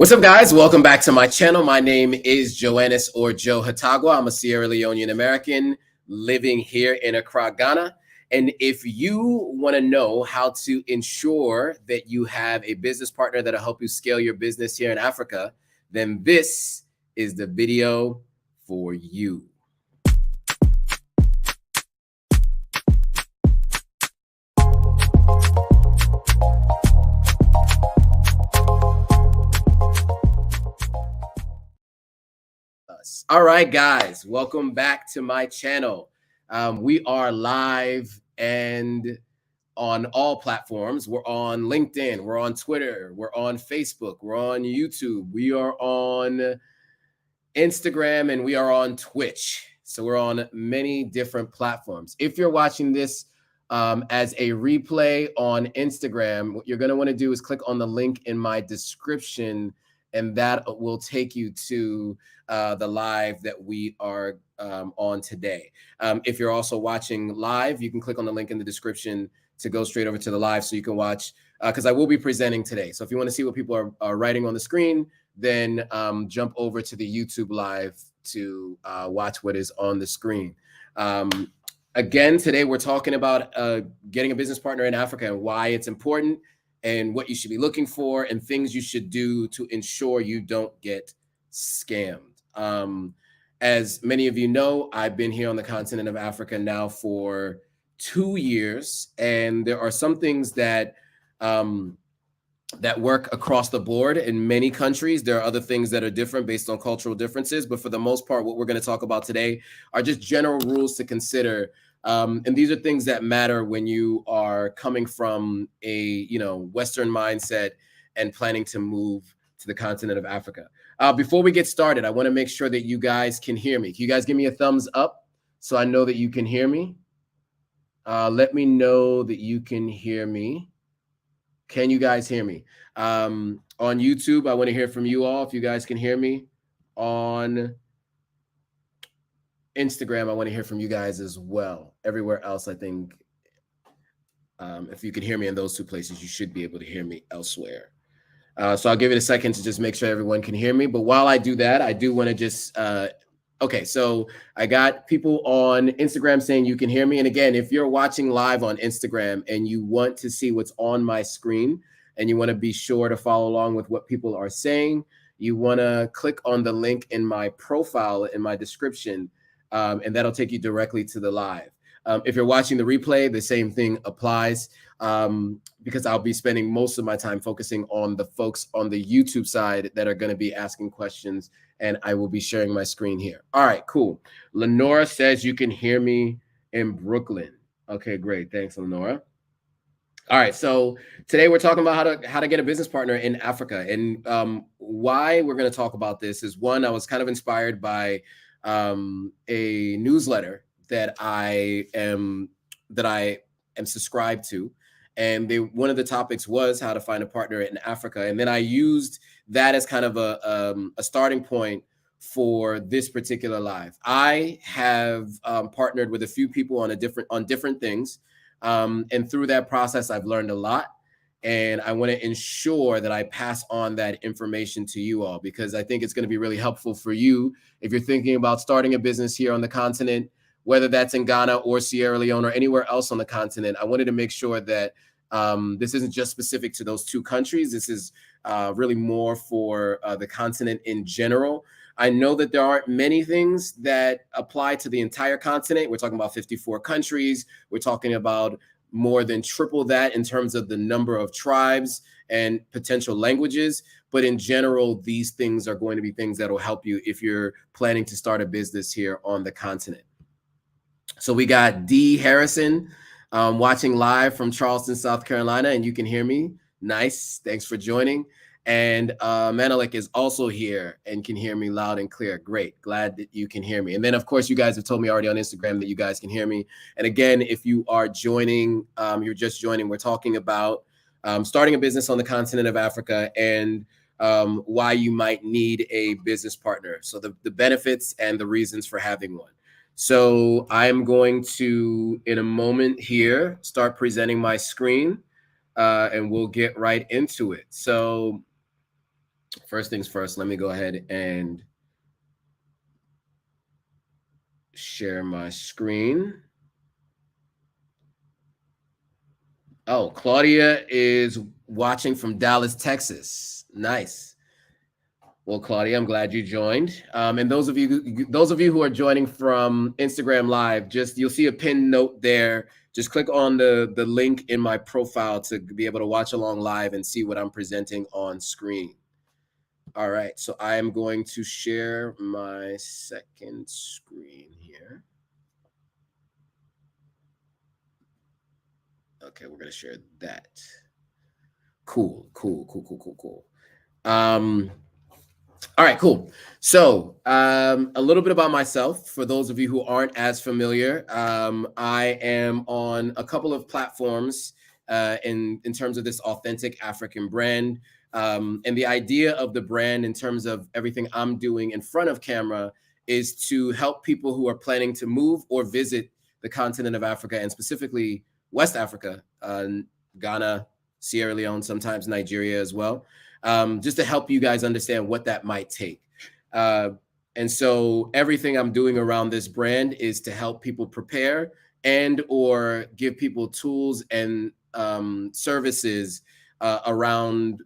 What's up, guys? Welcome back to my channel. My name is Joannis or Joe Hatagwa. I'm a Sierra Leonean American living here in Accra, Ghana. And if you want to know how to ensure that you have a business partner that'll help you scale your business here in Africa, then this is the video for you. All right, guys, welcome back to my channel. We are live and on all platforms. We're on LinkedIn, we're on Twitter, we're on Facebook, we're on YouTube, we are on Instagram, and we are on Twitch. So we're on many different platforms. If you're watching this as a replay on Instagram, what you're going to want to do is click on the link in my description, and that will take you to the live that we are on today. If you're also watching live, you can click on the link in the description to go straight over to the live so you can watch, because I will be presenting today. So if you want to see what people are writing on the screen, then jump over to the YouTube live to watch what is on the screen. Again, today we're talking about getting a business partner in Africa and why it's important and what you should be looking for and things you should do to ensure you don't get scammed. As many of you know, I've been here on the continent of Africa now for 2 years, and there are some things that that work across the board in many countries. There are other things that are different based on cultural differences, but for the most part, what we're going to talk about today are just general rules to consider. And these are things that matter when you are coming from a Western mindset and planning to move to the continent of Africa. Before we get started, I want to make sure that you guys can hear me. Can you guys give me a thumbs up so I know that you can hear me? Let me know that you can hear me. Can you guys hear me? On YouTube, I want to hear from you all if you guys can hear me. On Instagram, I want to hear from you guys as well. Everywhere else, I think if you can hear me in those two places, you should be able to hear me elsewhere. So I'll give it a second to just make sure everyone can hear me. But while I do that, I do want to just okay, so I got people on Instagram saying you can hear me. And again, if you're watching live on Instagram and you want to see what's on my screen and you want to be sure to follow along with what people are saying, you want to click on the link in my profile in my description, and that'll take you directly to the live. If you're watching the replay, the same thing applies, because I'll be spending most of my time focusing on the folks on the YouTube side that are going to be asking questions, and I will be sharing my screen here. All right, cool. Lenora says you can hear me in Brooklyn. Okay, great. Thanks, Lenora. All right, so today we're talking about how to get a business partner in Africa, and why we're going to talk about this is, one, I was kind of inspired by a newsletter that I am subscribed to, and one of the topics was how to find a partner in Africa, and then I used that as kind of a starting point for this particular live. I have partnered with a few people on different things, and through that process, I've learned a lot. And I want to ensure that I pass on that information to you all, because I think it's going to be really helpful for you if you're thinking about starting a business here on the continent, whether that's in Ghana or Sierra Leone or anywhere else on the continent. I wanted to make sure that this isn't just specific to those two countries. This is really more for the continent in general. I know that there aren't many things that apply to the entire continent. We're talking about 54 countries. We're talking about more than triple that in terms of the number of tribes and potential languages. But in general, these things are going to be things that will help you if you're planning to start a business here on the continent. So we got D. Harrison watching live from Charleston, South Carolina, and you can hear me. Nice. Thanks for joining. And Manelik is also here and can hear me loud and clear. Great. Glad that you can hear me. And then, of course, you guys have told me already on Instagram that you guys can hear me. And again, if you are joining, you're just joining, we're talking about starting a business on the continent of Africa and why you might need a business partner. So the benefits and the reasons for having one. So I'm going to, in a moment here, start presenting my screen, and we'll get right into it. So First things first, let me go ahead and share my screen. Oh, Claudia is watching from Dallas, Texas. Nice. Well, Claudia, I'm glad you joined. And those of you who are joining from Instagram Live, just you'll see a pinned note there. Just click on the link in my profile to be able to watch along live and see what I'm presenting on screen. All right, so I am going to share my second screen here. Okay, we're gonna share that. Cool. All right, cool. So, a little bit about myself for those of you who aren't as familiar. I am on a couple of platforms in terms of this authentic African brand. And the idea of the brand, in terms of everything I'm doing in front of camera, is to help people who are planning to move or visit the continent of Africa, and specifically West Africa, Ghana, Sierra Leone, sometimes Nigeria as well. Just to help you guys understand what that might take. And so everything I'm doing around this brand is to help people prepare and or give people tools and services around,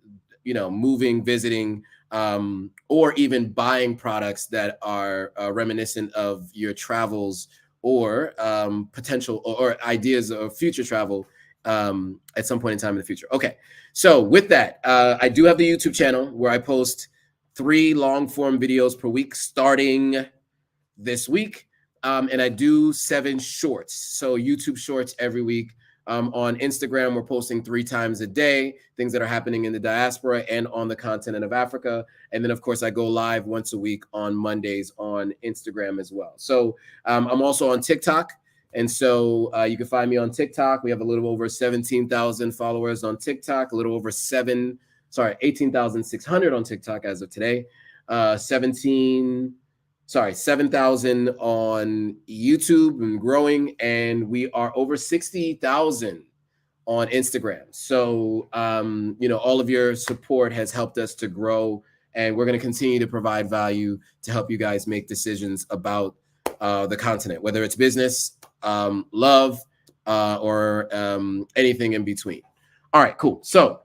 moving, visiting, or even buying products that are reminiscent of your travels or potential or ideas of future travel at some point in time in the future. Okay, so with that, I do have the YouTube channel where I post 3 long form videos per week starting this week. And I do 7 shorts. So YouTube shorts every week. On Instagram, we're posting 3 times a day, things that are happening in the diaspora and on the continent of Africa. And then, of course, I go live once a week on Mondays on Instagram as well. So I'm also on TikTok. And so you can find me on TikTok. We have a little over 17,000 followers on TikTok, a little over 18,600 on TikTok as of today. 7,000 on YouTube and growing. And we are over 60,000 on Instagram. So, all of your support has helped us to grow. And we're going to continue to provide value to help you guys make decisions about the continent, whether it's business, love, or anything in between. All right, cool. So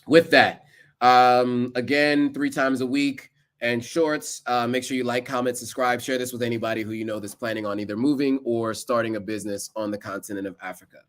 with that, again, 3 times a week and shorts. Make sure you like, comment, subscribe, share this with anybody who you know that's planning on either moving or starting a business on the continent of Africa.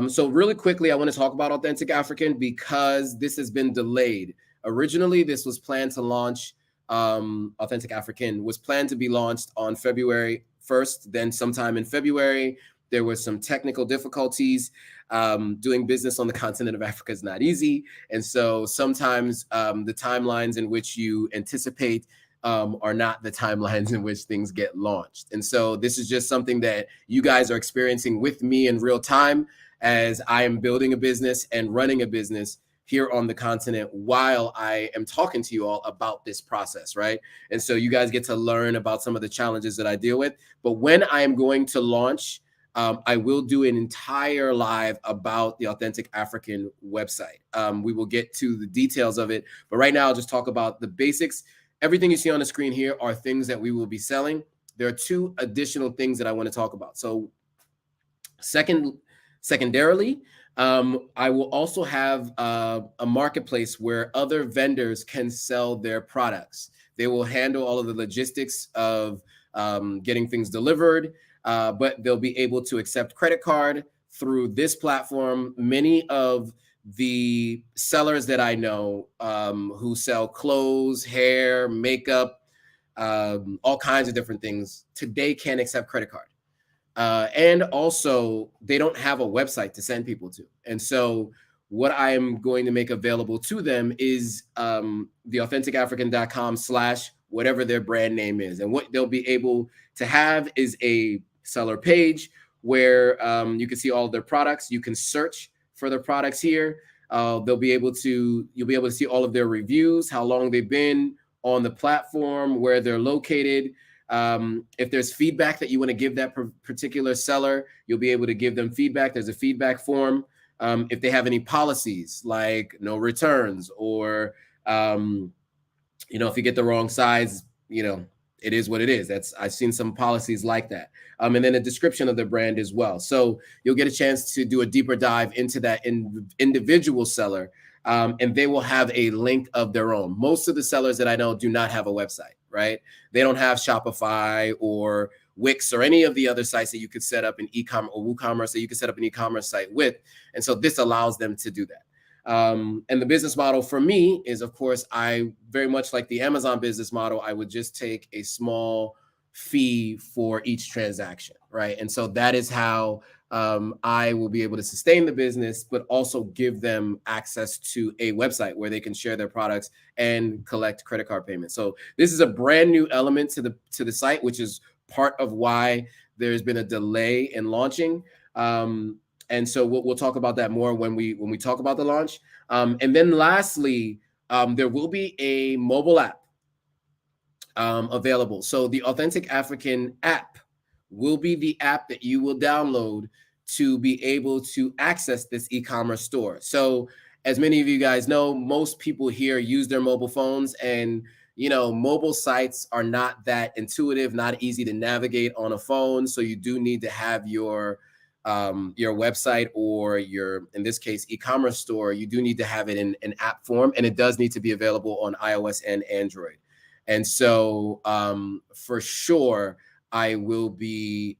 So really quickly, I want to talk about Authentic African because this has been delayed. Originally, this was planned to launch, Authentic African was planned to be launched on February 1st. Then sometime in February, there were some technical difficulties. Doing business on the continent of Africa is not easy. And so sometimes the timelines in which you anticipate are not the timelines in which things get launched. And so this is just something that you guys are experiencing with me in real time as I am building a business and running a business here on the continent while I am talking to you all about this process, right? And so you guys get to learn about some of the challenges that I deal with. But when I am going to launch, I will do an entire live about the Authentic African website. We will get to the details of it, but right now I'll just talk about the basics. Everything you see on the screen here are things that we will be selling. There are 2 additional things that I want to talk about. So secondarily, I will also have a marketplace where other vendors can sell their products. They will handle all of the logistics of getting things delivered, but they'll be able to accept credit card through this platform. Many of the sellers that I know who sell clothes, hair, makeup, all kinds of different things today can't accept credit card. And also, they don't have a website to send people to. And so what I am going to make available to them is the AuthenticAfrican.com/whatever their brand name is. And what they'll be able to have is a seller page where you can see all of their products. You can search for their products here. You'll be able to see all of their reviews, how long they've been on the platform, where they're located. If there's feedback that you want to give that particular seller, you'll be able to give them feedback. There's a feedback form. If they have any policies like no returns or You know, if you get the wrong size, you know, it is what it is. I've seen some policies like that. And then a description of the brand as well. So you'll get a chance to do a deeper dive into that individual seller, and they will have a link of their own. Most of the sellers that I know do not have a website, right? They don't have Shopify or Wix or any of the other sites that you could set up an e-commerce or WooCommerce that you could set up an e-commerce site with. And so this allows them to do that. And the business model for me is, of course, I very much like the Amazon business model. I would just take a small fee for each transaction, right? And so that is how I will be able to sustain the business, but also give them access to a website where they can share their products and collect credit card payments. So this is a brand new element to the site, which is part of why there's been a delay in launching. And so we'll talk about that more when we talk about the launch. And then lastly, there will be a mobile app available. So the Authentic African app will be the app that you will download to be able to access this e-commerce store. So as many of you guys know, most people here use their mobile phones, and you know, mobile sites are not that intuitive, not easy to navigate on a phone. So you do need to have your website or your, in this case, e-commerce store. You do need to have it in an app form, and it does need to be available on iOS and Android. And so for sure, I will be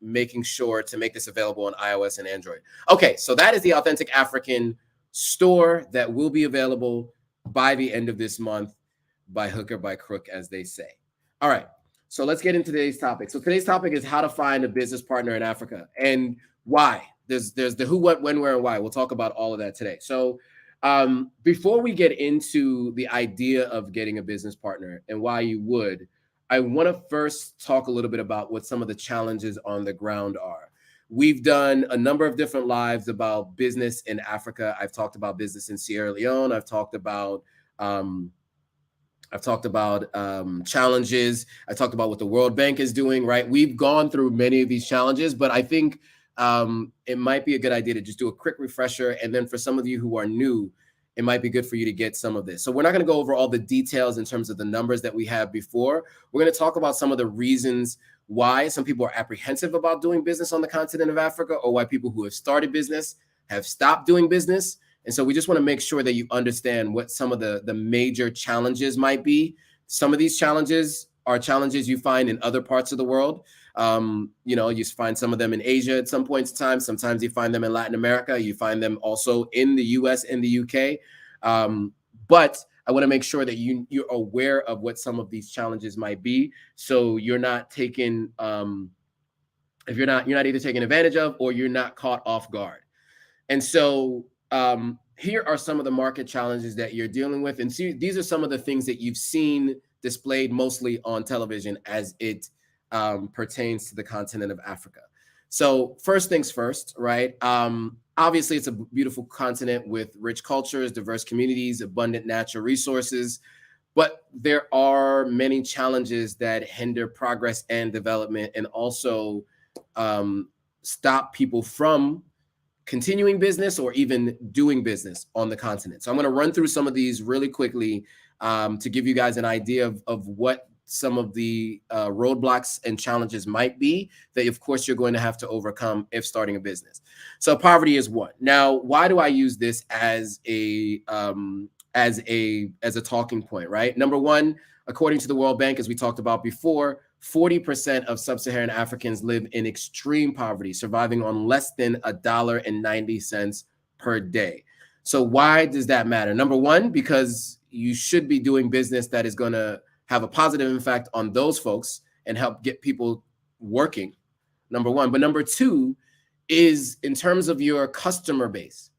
making sure to make this available on iOS and Android. Okay, so that is the Authentic African store that will be available by the end of this month, by hook or by crook, as they say. All right, so let's get into today's topic. So today's topic is how to find a business partner in Africa and why. There's the who, what, when, where, and why. We'll talk about all of that today. So before we get into the idea of getting a business partner and why you would, I want to first talk a little bit about what some of the challenges on the ground are. We've done a number of different lives about business in Africa. I've talked about business in Sierra Leone. I've talked about challenges. I talked about what the World Bank is doing, right? We've gone through many of these challenges, but I think it might be a good idea to just do a quick refresher. And then for some of you who are new, it might be good for you to get some of this. So we're not going to go over all the details in terms of the numbers that we have before. We're going to talk about some of the reasons why some people are apprehensive about doing business on the continent of Africa, or why people who have started business have stopped doing business. And so we just want to make sure that you understand what some of the major challenges might be. Some of these challenges are challenges you find in other parts of the world. You know, you find some of them in Asia at some points in time. Sometimes you find them in Latin America. You find them also in the US and the UK. But I want to make sure that you're aware of what some of these challenges might be, so you're not taken if you're not either taken advantage of or you're not caught off guard. And so here are some of the market challenges that you're dealing with. And see, these are some of the things that you've seen displayed mostly on television as it pertains to the continent of Africa. So first things first, right? Obviously, it's a beautiful continent with rich cultures, diverse communities, abundant natural resources, but there are many challenges that hinder progress and development, and also stop people from continuing business or even doing business on the continent. So I'm going to run through some of these really quickly to give you guys an idea of what some of the roadblocks and challenges might be that, of course, you're going to have to overcome if starting a business. So poverty is one. Now, why do I use this as a talking point, right? Number one, according to the World Bank, as we talked about before, 40% of sub-Saharan Africans live in extreme poverty, surviving on less than $1.90 per day. So why does that matter? Number one, because you should be doing business that is going to have a positive impact on those folks and help get people working, number one. But number two is in terms of your customer base,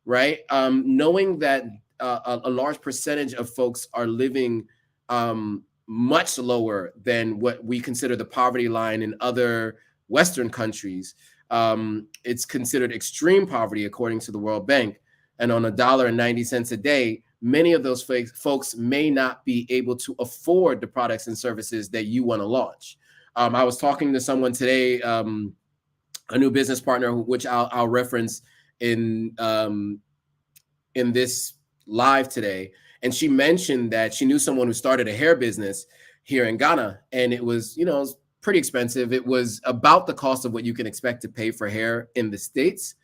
right? Knowing that a large percentage of folks are living much lower than what we consider the poverty line in other Western countries. It's considered extreme poverty according to the World Bank. And on $1.90 a day, many of those folks may not be able to afford the products and services that you want to launch. I was talking to someone today, a new business partner, which I'll reference in this live today. And she mentioned that she knew someone who started a hair business here in Ghana, and it was, you know, it was pretty expensive. It was about the cost of what you can expect to pay for hair in the States.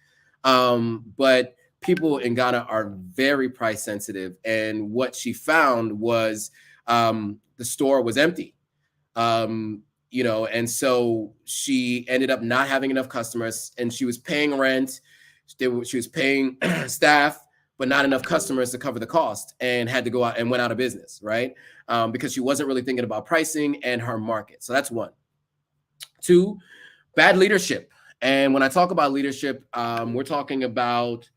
But people in Ghana are very price sensitive. And what she found was the store was empty. You know, and so she ended up not having enough customers, and she was paying rent. She was paying staff, but not enough customers to cover the cost, and had to go out and went out of business, right? Because she wasn't really thinking about pricing and her market. So that's one. Two, bad leadership. And when I talk about leadership, we're talking about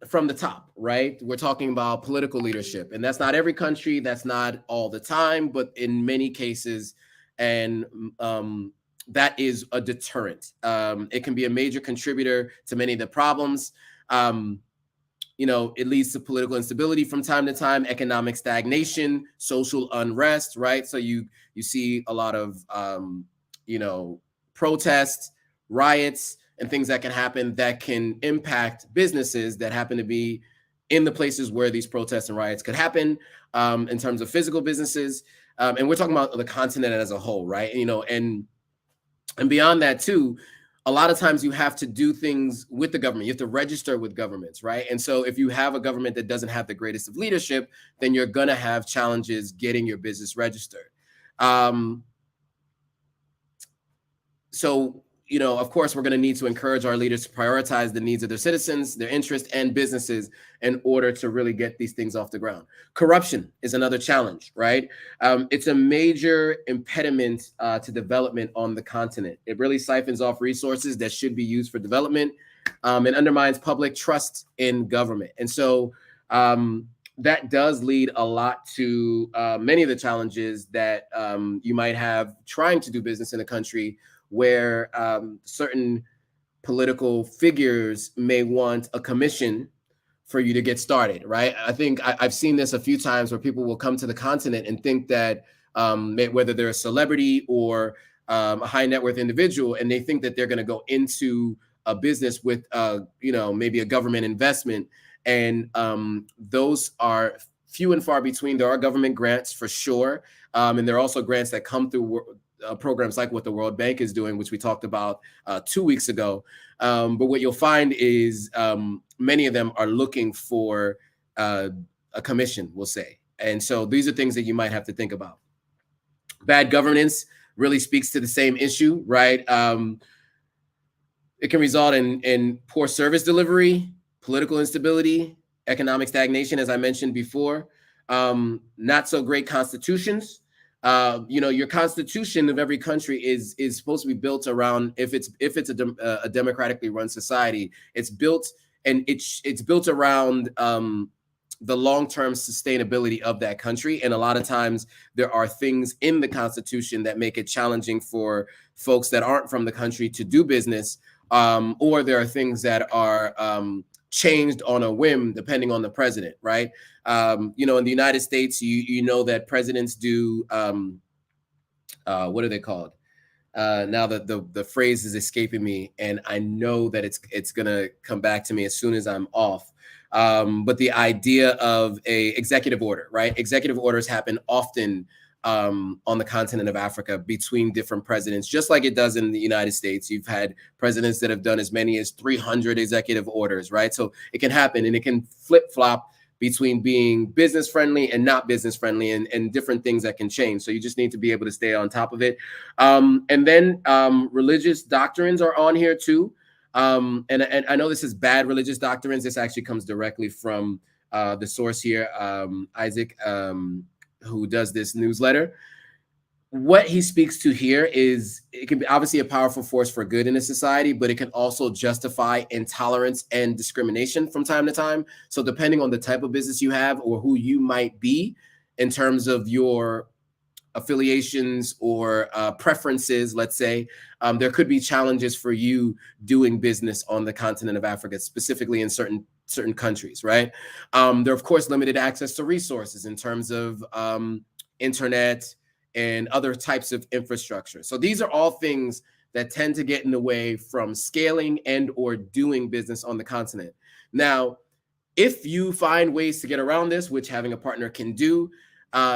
from the top, right? We're talking about political leadership, and that's not every country, that's not all the time, but in many cases, and that is a deterrent. It can be a major contributor to many of the problems. You know, it leads to political instability from time to time, economic stagnation, social unrest, right? So you see a lot of you know, protests, riots, and things that can happen that can impact businesses that happen to be in the places where these protests and riots could happen, in terms of physical businesses. And we're talking about the continent as a whole, right? You know, and beyond that too, a lot of times you have to do things with the government. You have to register with governments, right? And so if you have a government that doesn't have the greatest of leadership, then you're going to have challenges getting your business registered. So, you know, of course, we're going to need to encourage our leaders to prioritize the needs of their citizens, their interests, and businesses in order to really get these things off the ground. Corruption is another challenge, right? It's a major impediment to development on the continent. It really siphons off resources that should be used for development, and undermines public trust in government. And so that does lead a lot to many of the challenges that you might have trying to do business in a country where certain political figures may want a commission for you to get started, right? I think I've seen this a few times where people will come to the continent and think that whether they're a celebrity or a high net worth individual, and they think that they're going to go into a business with, you know, maybe a government investment, and those are few and far between. There are government grants for sure, and there are also grants that come through programs like what the World Bank is doing, which we talked about 2 weeks ago. But what you'll find is many of them are looking for a commission, we'll say. And so these are things that you might have to think about. Bad governance really speaks to the same issue, right? It can result in poor service delivery, political instability, economic stagnation, as I mentioned before, not so great constitutions. You know, your constitution of every country is supposed to be built around, if it's a democratically run society, it's built, and it's built around the long-term sustainability of that country. And a lot of times there are things in the constitution that make it challenging for folks that aren't from the country to do business, or there are things that are changed on a whim depending on the president, right? You know, in the United States, you know that presidents do what are they called? Now that the phrase is escaping me, and I know that it's gonna come back to me as soon as I'm off. But the idea of a executive order, right? Executive orders happen often on the continent of Africa between different presidents, just like it does in the United States. You've had presidents that have done as many as 300 executive orders, right? So it can happen, and it can flip-flop between being business friendly and not business friendly, and different things that can change. So you just need to be able to stay on top of it. And then religious doctrines are on here too. And I know this is bad religious doctrines. This actually comes directly from the source here, Isaac, who does this newsletter. What he speaks to here is, it can be obviously a powerful force for good in a society, but it can also justify intolerance and discrimination from time to time. So depending on the type of business you have or who you might be in terms of your affiliations or preferences, let's say, there could be challenges for you doing business on the continent of Africa, specifically in certain countries, right? There are, of course, limited access to resources in terms of internet and other types of infrastructure. So these are all things that tend to get in the way from scaling and or doing business on the continent. Now, If you find ways to get around this, which having a partner can do,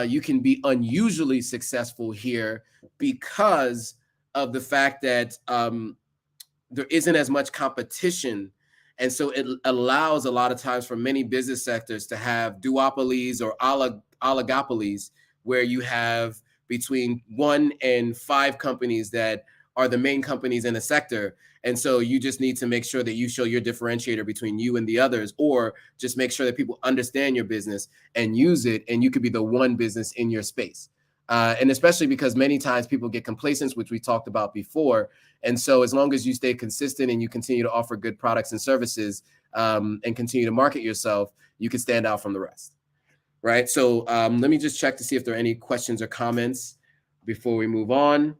you can be unusually successful here because of the fact that there isn't as much competition. And so it allows a lot of times for many business sectors to have duopolies or oligopolies, where you have between 1 and 5 companies that are the main companies in a sector. And so you just need to make sure that you show your differentiator between you and the others, or just make sure that people understand your business and use it, and you could be the one business in your space. And especially because many times people get complacent, which we talked about before. And so as long as you stay consistent and you continue to offer good products and services, and continue to market yourself, you can stand out from the rest. Right. So let me just check to see if there are any questions or comments before we move on.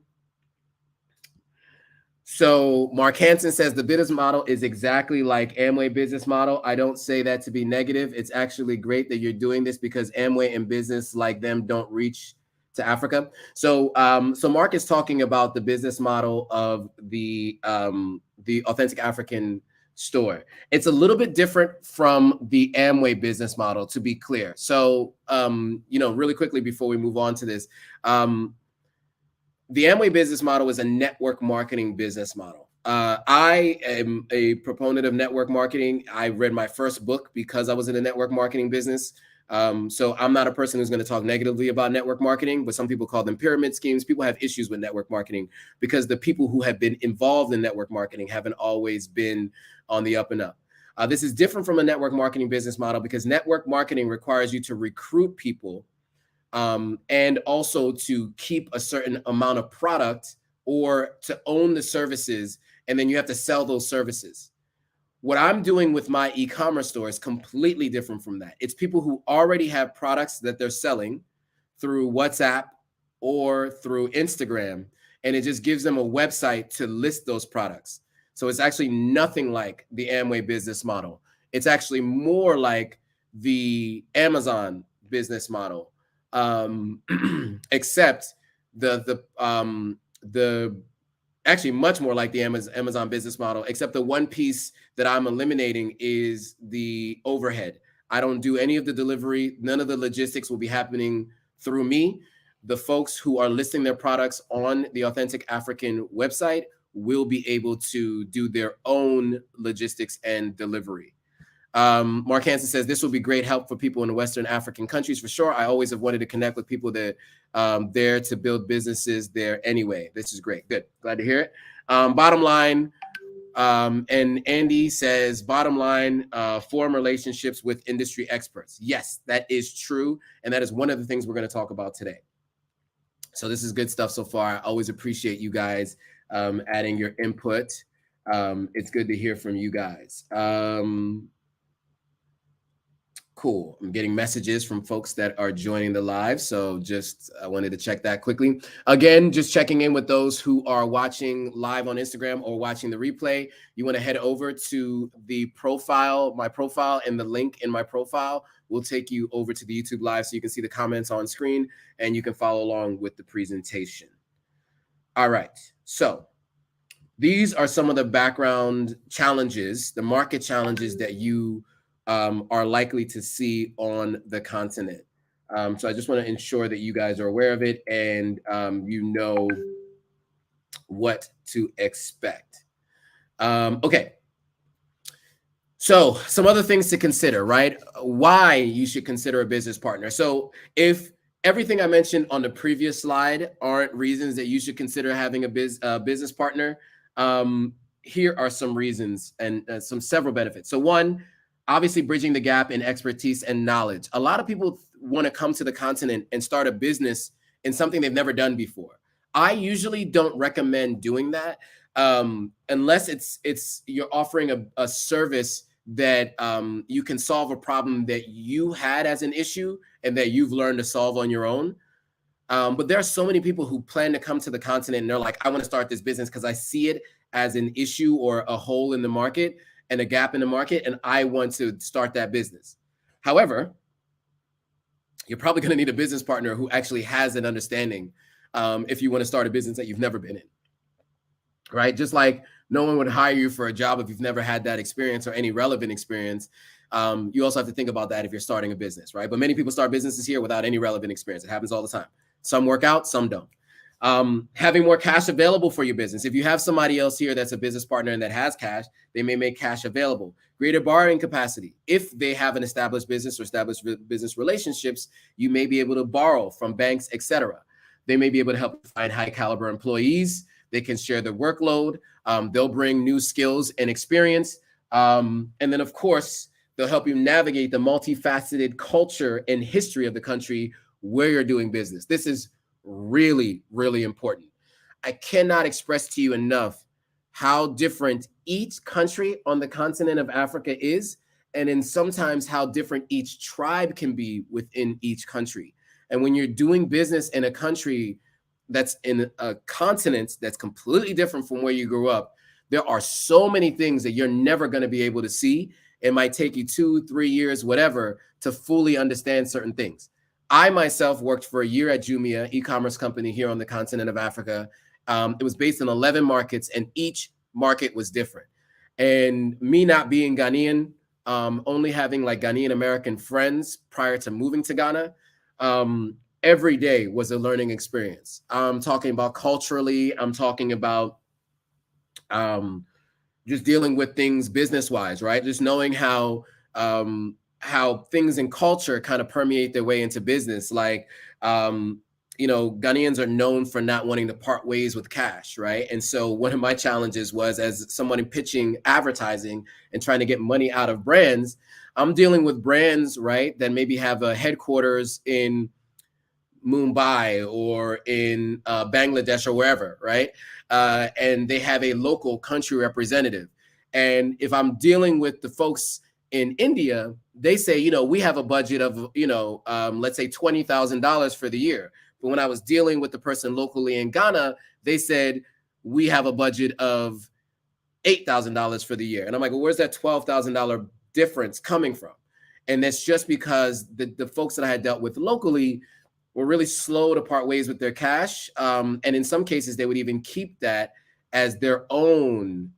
So Mark Hansen says the business model is exactly like Amway business model. I don't say that to be negative. It's actually great that you're doing this, because Amway and business like them don't reach to Africa. So so Mark is talking about the business model of the Authentic African store. It's a little bit different from the Amway business model, to be clear. So really quickly before we move on to this, the Amway business model is a network marketing business model. I am a proponent of network marketing. I read my first book because I was in the network marketing business. So I'm not a person who's going to talk negatively about network marketing, but some people call them pyramid schemes. People have issues with network marketing because the people who have been involved in network marketing haven't always been on the up and up. This is different from a network marketing business model because network marketing requires you to recruit people, and also to keep a certain amount of product or to own the services, and then you have to sell those services. What I'm doing with my e-commerce store is completely different from that. It's people who already have products that they're selling through WhatsApp or through Instagram, and it just gives them a website to list those products. So it's actually nothing like the Amway business model. It's actually more like the Amazon business model, except the actually much more like the Amazon business model, except the one piece that I'm eliminating is the overhead. I don't do any of the delivery. None of the logistics will be happening through me. The folks who are listing their products on the Authentic African website will be able to do their own logistics and delivery. Mark Hansen says this will be great help for people in the Western African countries for sure. I always have wanted to connect with people that there to build businesses there anyway. This is great. Good. Glad to hear it. Bottom line, and Andy says, bottom line, form relationships with industry experts. Yes, that is true. And that is one of the things we're going to talk about today. So this is good stuff so far. I always appreciate you guys adding your input. It's good to hear from you guys. Cool. I'm getting messages from folks that are joining the live. So I wanted to check that quickly. Again, just checking in with those who are watching live on Instagram or watching the replay. You want to head over to the profile, my profile, and the link in my profile will take you over to the YouTube live so you can see the comments on screen and you can follow along with the presentation. All right. So these are some of the background challenges, the market challenges that you are likely to see on the continent. So I just want to ensure that you guys are aware of it and you know what to expect. Okay. So some other things to consider, right? Why you should consider a business partner. So if everything I mentioned on the previous slide aren't reasons that you should consider having a business partner, here are some reasons and several benefits. So one, obviously bridging the gap in expertise and knowledge. A lot of people want to come to the continent and start a business in something they've never done before. I usually don't recommend doing that unless it's you're offering a service that you can solve a problem that you had as an issue and that you've learned to solve on your own. But there are so many people who plan to come to the continent and they're like, I want to start this business because I see it as an issue or a hole in the market and a gap in the market, and I want to start that business. However, you're probably going to need a business partner who actually has an understanding if you want to start a business that you've never been in, right? Just like no one would hire you for a job if you've never had that experience or any relevant experience. You also have to think about that if you're starting a business, right? But many people start businesses here without any relevant experience. It happens all the time. Some work out, some don't. Having more cash available for your business. If you have somebody else here that's a business partner and that has cash, they may make cash available. Greater borrowing capacity. If they have an established business or established business relationships, you may be able to borrow from banks, etc. They may be able to help you find high caliber employees. They can share the workload. They'll bring new skills and experience. And then, of course, they'll help you navigate the multifaceted culture and history of the country where you're doing business. This is really, really important. I cannot express to you enough how different each country on the continent of Africa is, and then sometimes how different each tribe can be within each country. And when you're doing business in a country that's in a continent that's completely different from where you grew up, there are so many things that you're never going to be able to see. It might take you 2-3 years, whatever, to fully understand certain things. I myself worked for a year at Jumia, e-commerce company here on the continent of Africa. It was based in 11 markets, and each market was different. And me not being Ghanaian, only having like Ghanaian American friends prior to moving to Ghana, every day was a learning experience. I'm talking about culturally. I'm talking about just dealing with things business-wise, right? Just knowing how things in culture kind of permeate their way into business. Like, Ghanaians are known for not wanting to part ways with cash, right? And so one of my challenges was, as someone pitching advertising and trying to get money out of brands, I'm dealing with brands, right, that maybe have a headquarters in Mumbai or in Bangladesh or wherever, right? And they have a local country representative. And if I'm dealing with the folks in India, they say, we have a budget of, let's say $20,000 for the year. But when I was dealing with the person locally in Ghana, they said, we have a budget of $8,000 for the year. And I'm like, well, where's that $12,000 difference coming from? And that's just because the folks that I had dealt with locally were really slow to part ways with their cash. And in some cases, they would even keep that as their own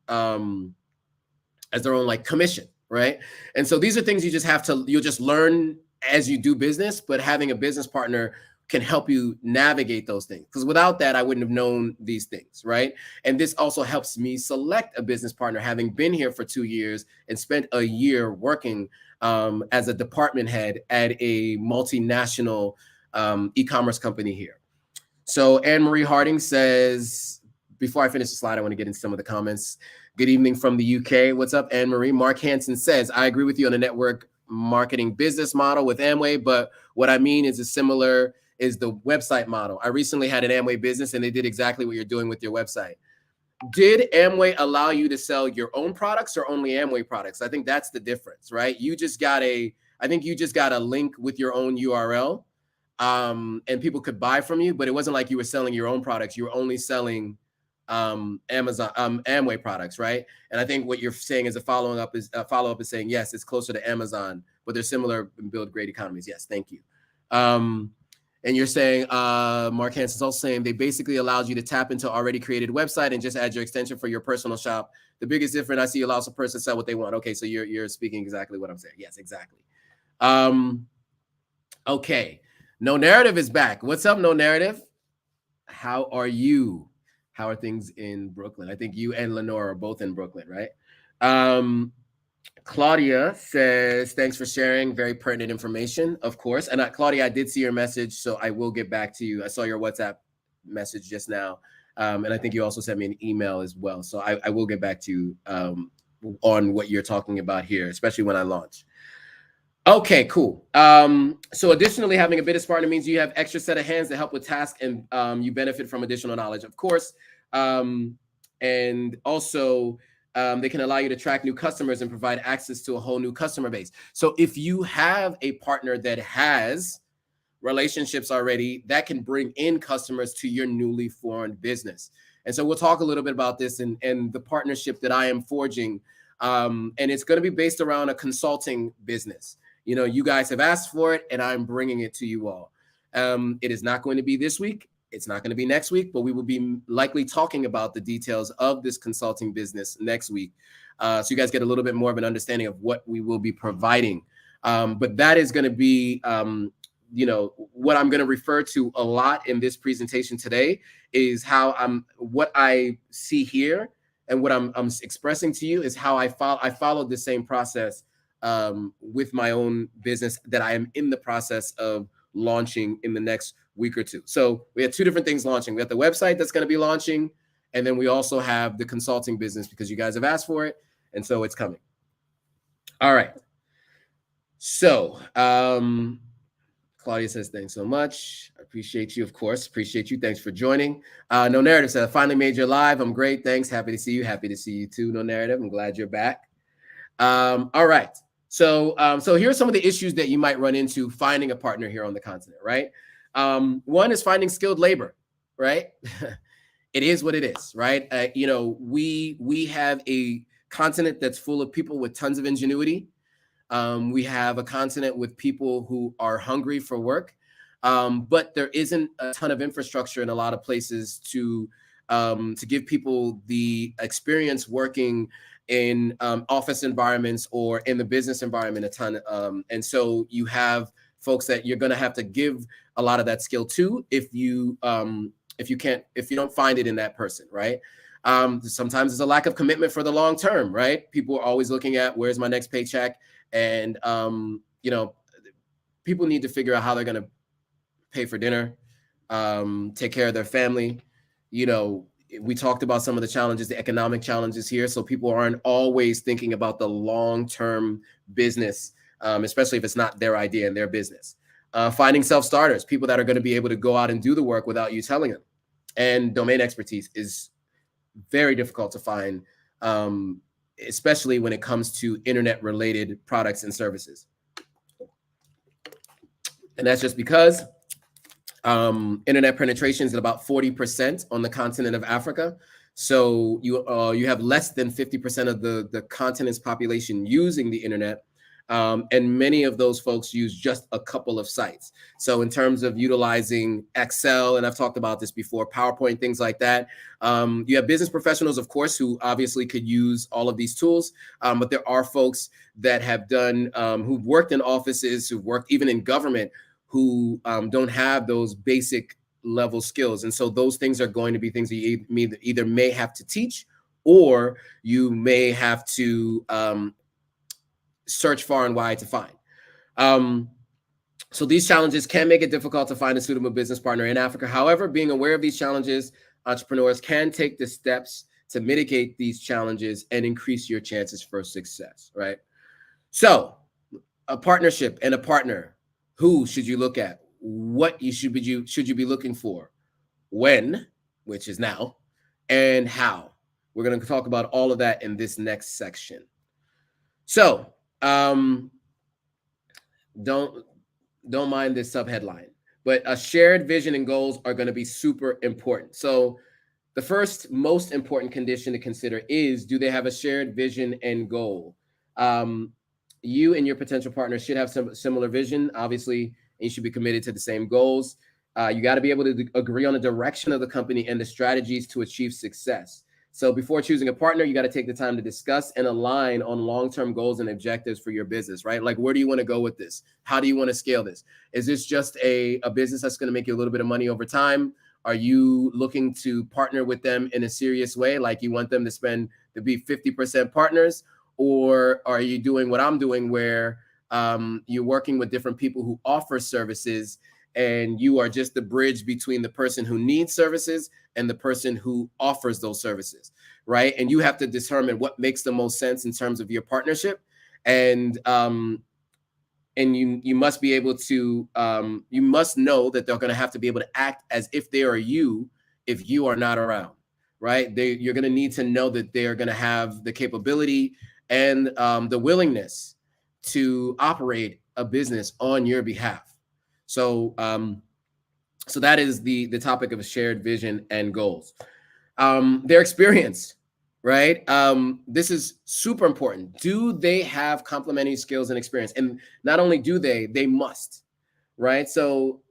like commission, right? And so these are things you'll just learn as you do business, but having a business partner can help you navigate those things. Because without that, I wouldn't have known these things, right? And this also helps me select a business partner, having been here for 2 years and spent a year working as a department head at a multinational e-commerce company here. So Anne-Marie Harding says, before I finish the slide, I want to get into some of the comments. Good evening from the UK. What's up, Anne-Marie? Mark Hansen says, I agree with you on the network marketing business model with Amway, but what I mean is the website model. I recently had an Amway business and they did exactly what you're doing with your website. Did Amway allow you to sell your own products or only Amway products? I think that's the difference, right? I think you just got a link with your own URL. And people could buy from you, but it wasn't like you were selling your own products. You were only selling Amway products, right? And I think what you're saying is a follow-up is saying, yes, it's closer to Amazon, but they're similar and build great economies. Yes, thank you. And you're saying, Mark Hansen's also saying they basically allowed you to tap into already created website and just add your extension for your personal shop. The biggest difference I see allows a person to sell what they want. Okay, so you're speaking exactly what I'm saying. Yes, exactly. Okay. No Narrative is back. What's up, No Narrative? How are you? How are things in Brooklyn? I think you and Lenore are both in Brooklyn, right? Claudia says, thanks for sharing. Very pertinent information, of course. And Claudia, I did see your message, so I will get back to you. I saw your WhatsApp message just now. And I think you also sent me an email as well. So I will get back to you on what you're talking about here, especially when I launch. Okay, cool. So additionally, having a business partner means you have extra set of hands to help with tasks and you benefit from additional knowledge, of course. And also, they can allow you to track new customers and provide access to a whole new customer base. So if you have a partner that has relationships already, that can bring in customers to your newly formed business. And so we'll talk a little bit about this and the partnership that I am forging. And it's going to be based around a consulting business. You guys have asked for it, and I'm bringing it to you all. It is not going to be this week. It's not going to be next week, but we will be likely talking about the details of this consulting business next week. So you guys get a little bit more of an understanding of what we will be providing. But that is going to be, what I'm going to refer to a lot in this presentation today is what I see here and what I'm expressing to you is how I followed the same process with my own business that I am in the process of launching in the next week or two. So we have two different things launching. We have the website that's going to be launching, and then we also have the consulting business because you guys have asked for it, and so it's coming. All right. So Claudia says, thanks so much. I appreciate you, of course. Appreciate you. Thanks for joining. No Narrative says, I finally made your live. I'm great. Thanks. Happy to see you. Happy to see you too, No Narrative. I'm glad you're back. All right. So here are some of the issues that you might run into finding a partner here on the continent, right? One is finding skilled labor, right? It is what it is, right? We have a continent that's full of people with tons of ingenuity. We have a continent with people who are hungry for work, but there isn't a ton of infrastructure in a lot of places to give people the experience working in office environments or in the business environment a ton. And so you have folks that you're going to have to give a lot of that skill to if you don't find it in that person, right? Sometimes there's a lack of commitment for the long term, right? People are always looking at where's my next paycheck, and people need to figure out how they're going to pay for dinner, take care of their family. We talked about some of the challenges, the economic challenges here. So people aren't always thinking about the long-term business, especially if it's not their idea and their business. Finding self-starters, people that are going to be able to go out and do the work without you telling them. And domain expertise is very difficult to find, especially when it comes to internet-related products and services. And that's just because internet penetration is at about 40% on the continent of Africa. So you have less than 50% of the continent's population using the internet. And many of those folks use just a couple of sites. So in terms of utilizing Excel, and I've talked about this before, PowerPoint, things like that, you have business professionals, of course, who obviously could use all of these tools. But there are folks that have done, who've worked in offices, who've worked even in government, who don't have those basic level skills. And so those things are going to be things that you either may have to teach, or you may have to search far and wide to find. So these challenges can make it difficult to find a suitable business partner in Africa. However, being aware of these challenges, entrepreneurs can take the steps to mitigate these challenges and increase your chances for success, right? So a partnership and a partner, who should you look at? What should you be looking for? When, which is now, and how. We're going to talk about all of that in this next section. So don't mind this subheadline, but a shared vision and goals are going to be super important. So the first most important condition to consider is, do they have a shared vision and goal? You and your potential partner should have some similar vision, obviously, and you should be committed to the same goals. You got to be able to agree on the direction of the company and the strategies to achieve success. So before choosing a partner, you got to take the time to discuss and align on long-term goals and objectives for your business, right? Like, where do you want to go with this? How do you want to scale this? Is this just a business that's going to make you a little bit of money over time? Are you looking to partner with them in a serious way? Like, you want them to be 50% partners? Or are you doing what I'm doing, where you're working with different people who offer services, and you are just the bridge between the person who needs services and the person who offers those services, right? And you have to determine what makes the most sense in terms of your partnership. And you must be able to, you must know that they're going to have to be able to act as if they are you if you are not around, right? You're going to need to know that they are going to have the capability and the willingness to operate a business on your behalf. So that is the topic of a shared vision and goals. Their experience, right? This is super important. Do they have complementary skills and experience? And not only do they must, right? So,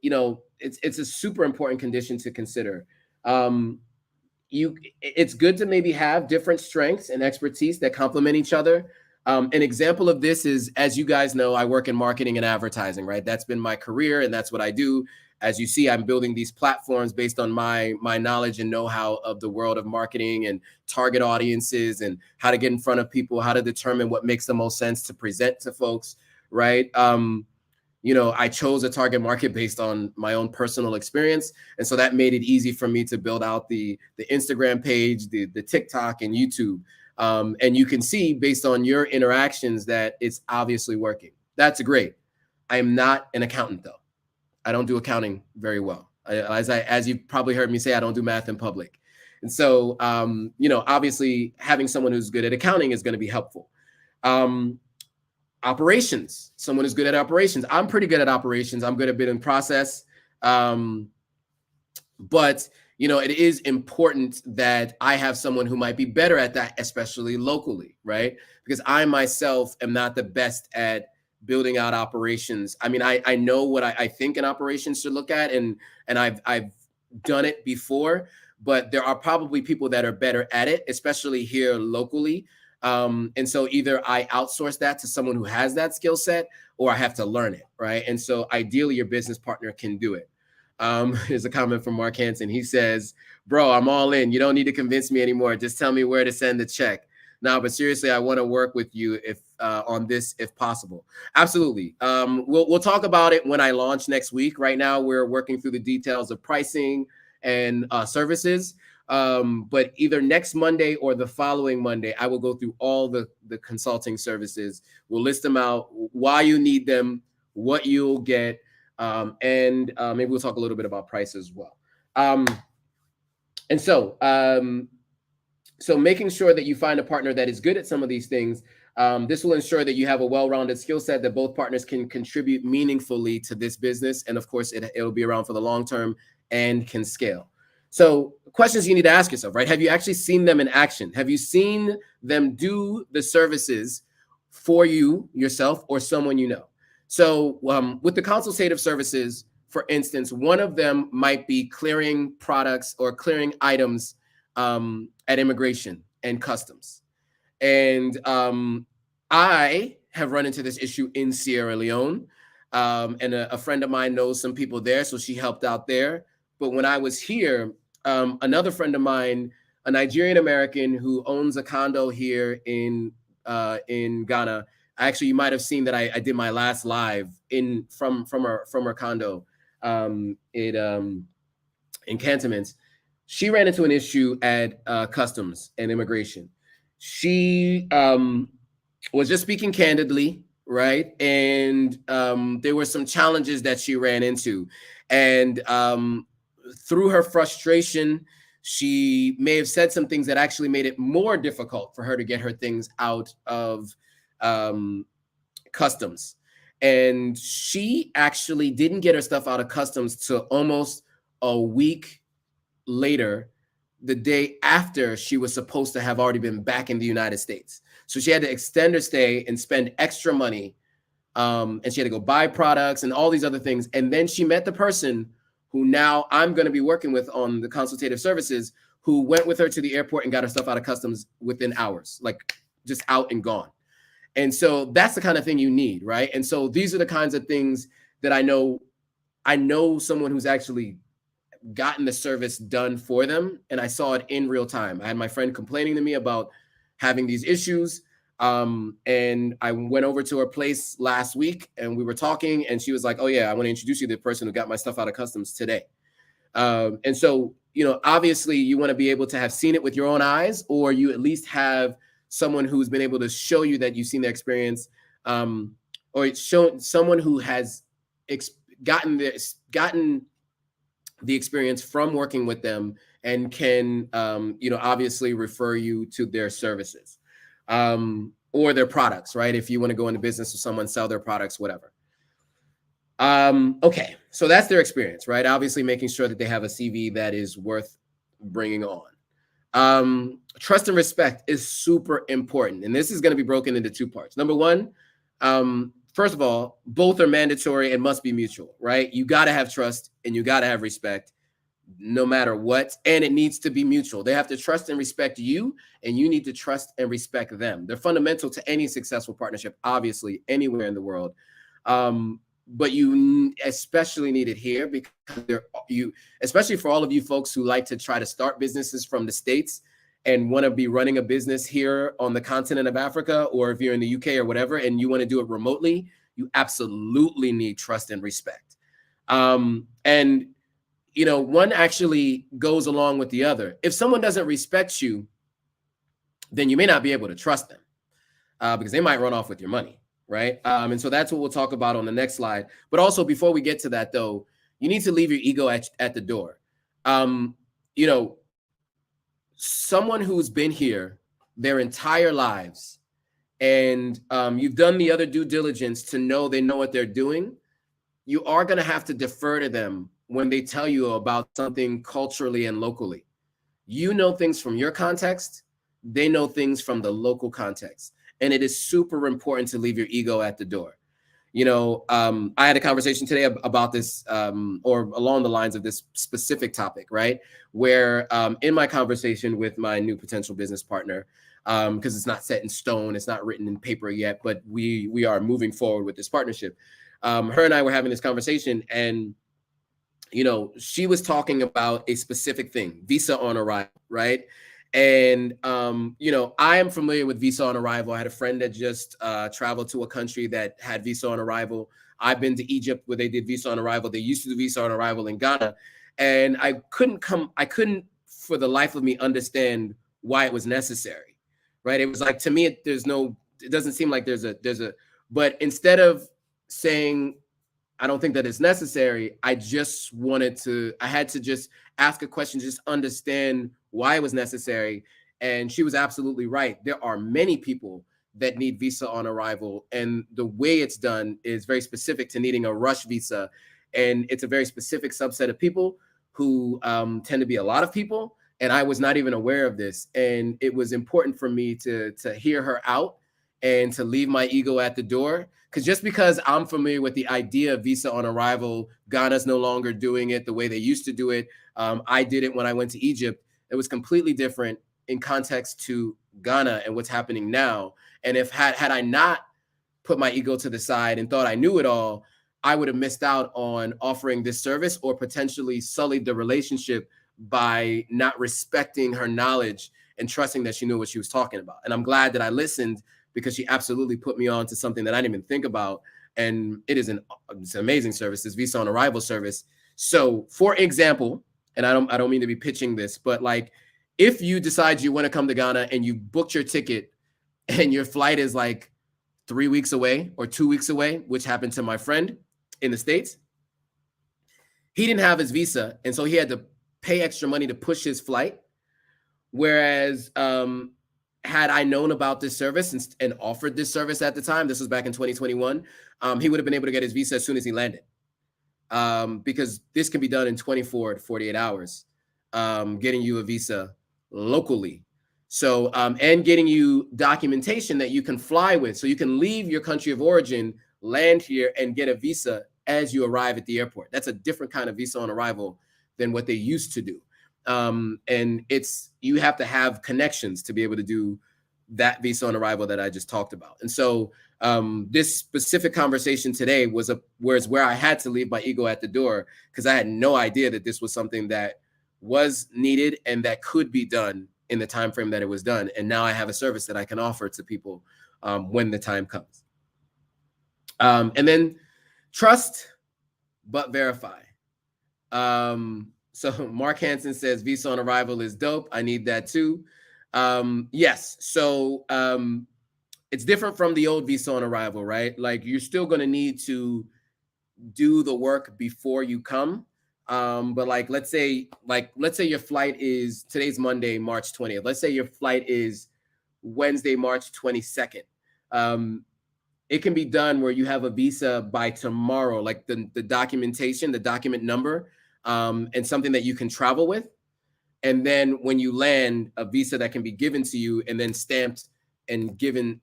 it's a super important condition to consider. Um, it's good to maybe have different strengths and expertise that complement each other. An example of this is, as you guys know, I work in marketing and advertising, right? That's been my career, and that's what I do. As you see, I'm building these platforms based on my knowledge and know-how of the world of marketing and target audiences and how to get in front of people, how to determine what makes the most sense to present to folks, right? I chose a target market based on my own personal experience. And so that made it easy for me to build out the Instagram page, the TikTok and YouTube. And you can see based on your interactions that it's obviously working. That's great. I am not an accountant though. I don't do accounting very well. As you've probably heard me say, I don't do math in public. And so, obviously having someone who's good at accounting is going to be helpful. Operations, someone who's good at operations. I'm pretty good at operations. I'm good at bid and process. But it is important that I have someone who might be better at that, especially locally, right? Because I myself am not the best at building out operations. I mean, I know what I think an operation should look at, and I've done it before, but there are probably people that are better at it, especially here locally. And so either I outsource that to someone who has that skill set, or I have to learn it, right? And so ideally your business partner can do it. Here's a comment from Mark Hansen. He says, bro, I'm all in. You don't need to convince me anymore. Just tell me where to send the check. No, but seriously, I want to work with you on this if possible. Absolutely. We'll talk about it when I launch next week. Right now, we're working through the details of pricing and services. But either next Monday or the following Monday, I will go through all the consulting services. We'll list them out, why you need them, what you'll get, and maybe we'll talk a little bit about price as well. So making sure that you find a partner that is good at some of these things, this will ensure that you have a well-rounded skill set that both partners can contribute meaningfully to this business. And of course, it'll be around for the long term and can scale. So questions you need to ask yourself, right? Have you actually seen them in action? Have you seen them do the services for you, yourself, or someone you know? So with the consultative services, for instance, one of them might be clearing products or clearing items at immigration and customs. And I have run into this issue in Sierra Leone. And a friend of mine knows some people there, so she helped out there. But when I was here, another friend of mine, a Nigerian American who owns a condo here in Ghana. Actually, you might have seen that I did my last live from her condo in Cantonments. She ran into an issue at customs and immigration. She was just speaking candidly, right? And there were some challenges that she ran into, and through her frustration, she may have said some things that actually made it more difficult for her to get her things out of customs. And she actually didn't get her stuff out of customs till almost a week later, the day after she was supposed to have already been back in the United States. So she had to extend her stay and spend extra money. And she had to go buy products and all these other things. And then she met the person who now I'm going to be working with on the consultative services, who went with her to the airport and got her stuff out of customs within hours, like just out and gone. And so that's the kind of thing you need, right? And so these are the kinds of things that I know someone who's actually gotten the service done for them, and I saw it in real time. I had my friend complaining to me about having these issues, and I went over to her place last week, and we were talking, and she was like, "Oh yeah, I want to introduce you to the person who got my stuff out of customs today." And so, obviously, you want to be able to have seen it with your own eyes, or you at least have someone who's been able to show you that you've seen the experience, or shown someone who has gotten the experience from working with them and can, obviously refer you to their services or their products, right? If you want to go into business with someone, sell their products, whatever. Okay, so that's their experience, right? Obviously making sure that they have a CV that is worth bringing on. Trust and respect is super important. And this is going to be broken into two parts. Number one, first of all, both are mandatory and must be mutual, right? You got to have trust and you got to have respect no matter what. And it needs to be mutual. They have to trust and respect you, and you need to trust and respect them. They're fundamental to any successful partnership, obviously, anywhere in the world. But you especially need it here because especially for all of you folks who like to try to start businesses from the States and want to be running a business here on the continent of Africa, or if you're in the UK or whatever, and you want to do it remotely, you absolutely need trust and respect. And one actually goes along with the other. If someone doesn't respect you, then you may not be able to trust them because they might run off with your money, right? And so that's what we'll talk about on the next slide. But also, before we get to that, though, you need to leave your ego at the door. Someone who's been here their entire lives, and you've done the other due diligence to know they know what they're doing, you are going to have to defer to them when they tell you about something culturally and locally. You know things from your context, they know things from the local context. And it is super important to leave your ego at the door. I had a conversation today about this, or along the lines of this specific topic, right? Where in my conversation with my new potential business partner, because it's not set in stone, it's not written in paper yet, but we are moving forward with this partnership. Her and I were having this conversation, and she was talking about a specific thing, visa on arrival, right? And I am familiar with visa on arrival. I had a friend that just traveled to a country that had visa on arrival. I've been to Egypt where they did visa on arrival. They used to do visa on arrival in Ghana, and I couldn't for the life of me understand why it was necessary, right? It was like, to me, it doesn't seem like there's a, but instead of saying, I don't think that it's necessary, I had to just ask a question, just understand why it was necessary. And she was absolutely right. There are many people that need visa on arrival, and the way it's done is very specific to needing a rush visa. And it's a very specific subset of people who tend to be a lot of people. And I was not even aware of this. And it was important for me to hear her out and to leave my ego at the door. Because just because I'm familiar with the idea of visa on arrival, Ghana's no longer doing it the way they used to do it. I did it when I went to Egypt. It was completely different in context to Ghana and what's happening now. And if had I not put my ego to the side and thought I knew it all, I would have missed out on offering this service, or potentially sullied the relationship by not respecting her knowledge and trusting that she knew what she was talking about. And I'm glad that I listened, because she absolutely put me on to something that I didn't even think about. And it's an amazing service, this visa on arrival service. So for example, and I don't mean to be pitching this, but like, if you decide you want to come to Ghana and you booked your ticket and your flight is like 3 weeks away or 2 weeks away, which happened to my friend in the States, he didn't have his visa. And so he had to pay extra money to push his flight. Whereas, had I known about this service and offered this service at the time, this was back in 2021, he would have been able to get his visa as soon as he landed, because this can be done in 24 to 48 hours, getting you a visa locally. So, and getting you documentation that you can fly with. So you can leave your country of origin, land here, and get a visa as you arrive at the airport. That's a different kind of visa on arrival than what they used to do. And you have to have connections to be able to do that visa on arrival that I just talked about. And so this specific conversation today was where I had to leave my ego at the door, because I had no idea that this was something that was needed and that could be done in the time frame that it was done. And now I have a service that I can offer to people when the time comes. And then trust but verify. So Mark Hansen says visa on arrival is dope. I need that too. Yes. So it's different from the old visa on arrival, right? Like, you're still going to need to do the work before you come. But like, let's say your flight is, today's Monday, March 20th. Let's say your flight is Wednesday, March 22nd. It can be done where you have a visa by tomorrow, like the documentation, the document number, and something that you can travel with. And then when you land, a visa that can be given to you and then stamped and given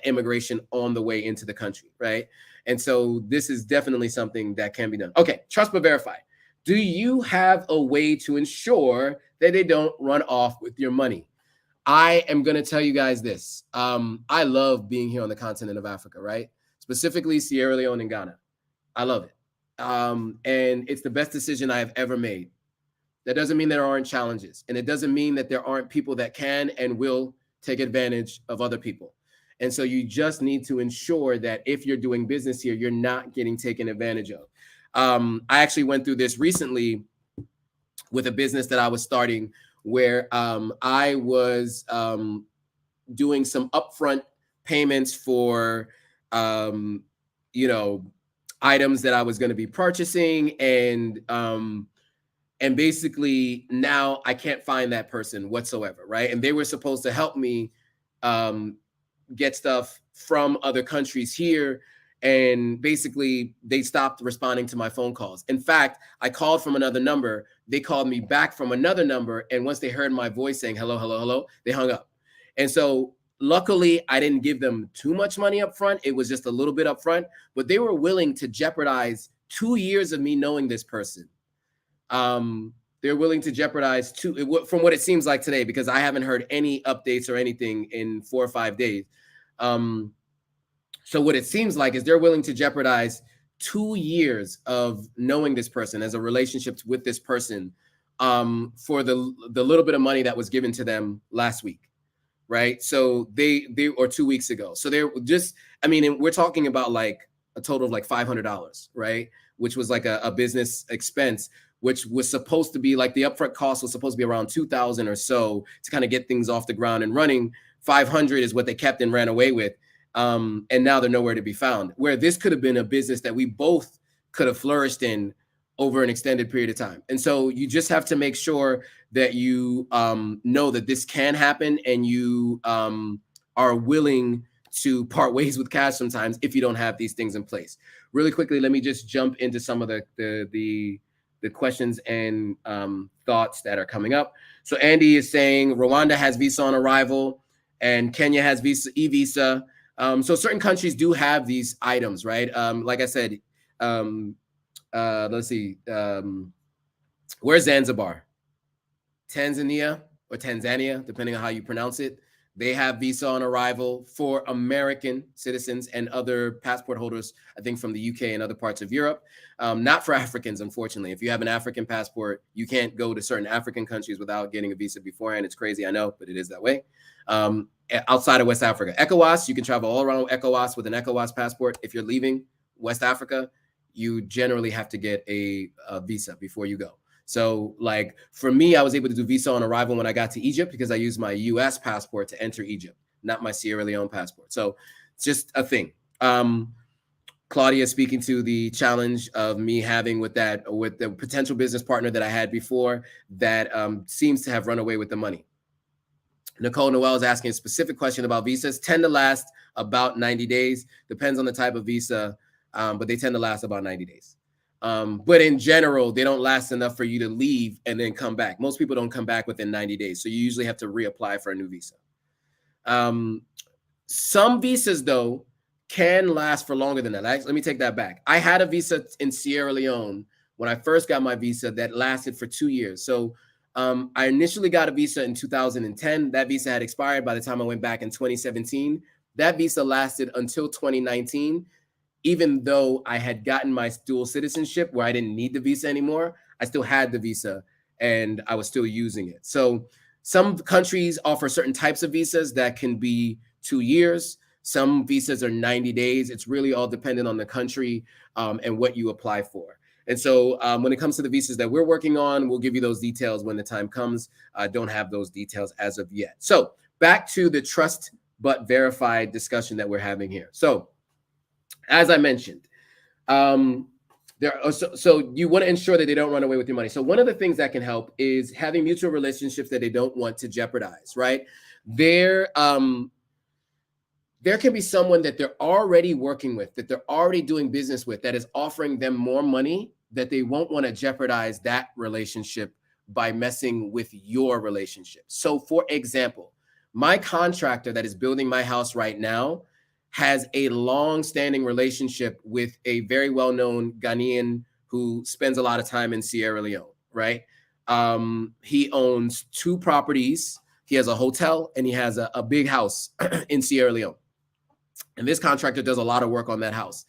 immigration on the way into the country, right? And so this is definitely something that can be done. Okay, trust but verify. Do you have a way to ensure that they don't run off with your money? I am going to tell you guys this. I love being here on the continent of Africa, right? Specifically Sierra Leone and Ghana. I love it. And it's the best decision I have ever made. That doesn't mean there aren't challenges. And it doesn't mean that there aren't people that can and will take advantage of other people. And so you just need to ensure that if you're doing business here, you're not getting taken advantage of. I actually went through this recently with a business that I was starting where I was doing some upfront payments for, you know, items that I was going to be purchasing, and basically now I can't find that person whatsoever, right? And they were supposed to help me get stuff from other countries here, and basically they stopped responding to my phone calls. In fact, I called from another number. They called me back from another number, and once they heard my voice saying hello, hello, hello, they hung up. And so luckily, I didn't give them too much money up front. It was just a little bit up front, but they were willing to jeopardize 2 years of me knowing this person. They're willing to jeopardize from what it seems like today, because I haven't heard any updates or anything in 4 or 5 days. So what it seems like is they're willing to jeopardize 2 years of knowing this person, as a relationship with this person, for the little bit of money that was given to them last week. Right. So they or 2 weeks ago. So they're just, I mean, we're talking about like a total of like $500, right? Which was like a business expense, which was supposed to be like the upfront cost was supposed to be around 2,000 or so to kind of get things off the ground and running. 500 is what they kept and ran away with. And now they're nowhere to be found, where this could have been a business that we both could have flourished in over an extended period of time. And so you just have to make sure that you know that this can happen, and you are willing to part ways with cash sometimes if you don't have these things in place. Really quickly, let me just jump into some of the questions and thoughts that are coming up. So Andy is saying Rwanda has visa on arrival and Kenya has visa, e-visa. So certain countries do have these items, right? Like I said, let's see, where's Zanzibar? Tanzania or Tanzania, depending on how you pronounce it. They have visa on arrival for American citizens and other passport holders, I think from the UK and other parts of Europe. Not for Africans, unfortunately. If you have an African passport, you can't go to certain African countries without getting a visa beforehand. It's crazy, I know, but it is that way. Outside of West Africa, ECOWAS, you can travel all around ECOWAS with an ECOWAS passport. If you're leaving West Africa, you generally have to get a visa before you go. So like for me, I was able to do visa on arrival when I got to Egypt because I used my US passport to enter Egypt, not my Sierra Leone passport. So it's just a thing. Claudia speaking to the challenge of me having with the potential business partner that I had before that seems to have run away with the money. Nicole Noel is asking a specific question about visas. Tend to last about 90 days. Depends on the type of visa, but they tend to last about 90 days. But in general, they don't last enough for you to leave and then come back. Most people don't come back within 90 days. So you usually have to reapply for a new visa. Some visas, though, can last for longer than that. Let me take that back. I had a visa in Sierra Leone when I first got my visa that lasted for 2 years. So I initially got a visa in 2010. That visa had expired by the time I went back in 2017. That visa lasted until 2019. Even though I had gotten my dual citizenship where I didn't need the visa anymore, I still had the visa and I was still using it. So some countries offer certain types of visas that can be 2 years. Some visas are 90 days. It's really all dependent on the country and what you apply for. And so when it comes to the visas that we're working on, we'll give you those details when the time comes. I don't have those details as of yet. So back to the trust but verified discussion that we're having here. So as I mentioned, so you want to ensure that they don't run away with your money. So one of the things that can help is having mutual relationships that they don't want to jeopardize, right? There can be someone that they're already working with, that they're already doing business with, that is offering them more money, that they won't want to jeopardize that relationship by messing with your relationship. So for example, My contractor that is building my house right now has a long-standing relationship with a very well-known Ghanaian who spends a lot of time in Sierra Leone, right? He owns 2 properties. He has a hotel and he has a big house in Sierra Leone. And this contractor does a lot of work on that house.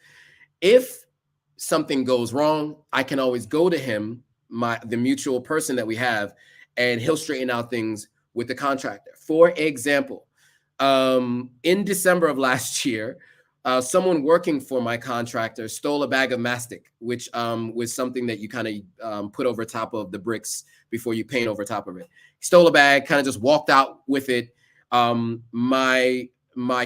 If something goes wrong, I can always go to him, the mutual person that we have, and he'll straighten out things with the contractor. For example, in December of last year, someone working for my contractor stole a bag of mastic, which was something that you kind of put over top of the bricks before you paint over top of it. He stole a bag, kind of just walked out with it. My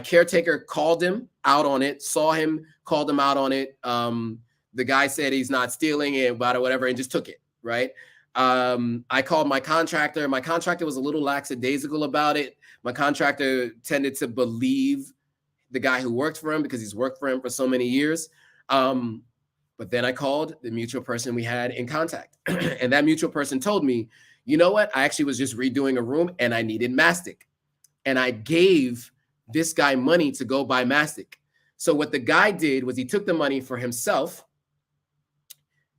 caretaker called him out on it, saw him, called him out on it. The guy said he's not stealing it, but whatever, and just took it, right? I called my contractor. My contractor was a little lackadaisical about it. My contractor tended to believe the guy who worked for him because he's worked for him for so many years. But then I called the mutual person we had in contact. And that mutual person told me, you know what? I actually was just redoing a room and I needed mastic. And I gave this guy money to go buy mastic. So what the guy did was he took the money for himself,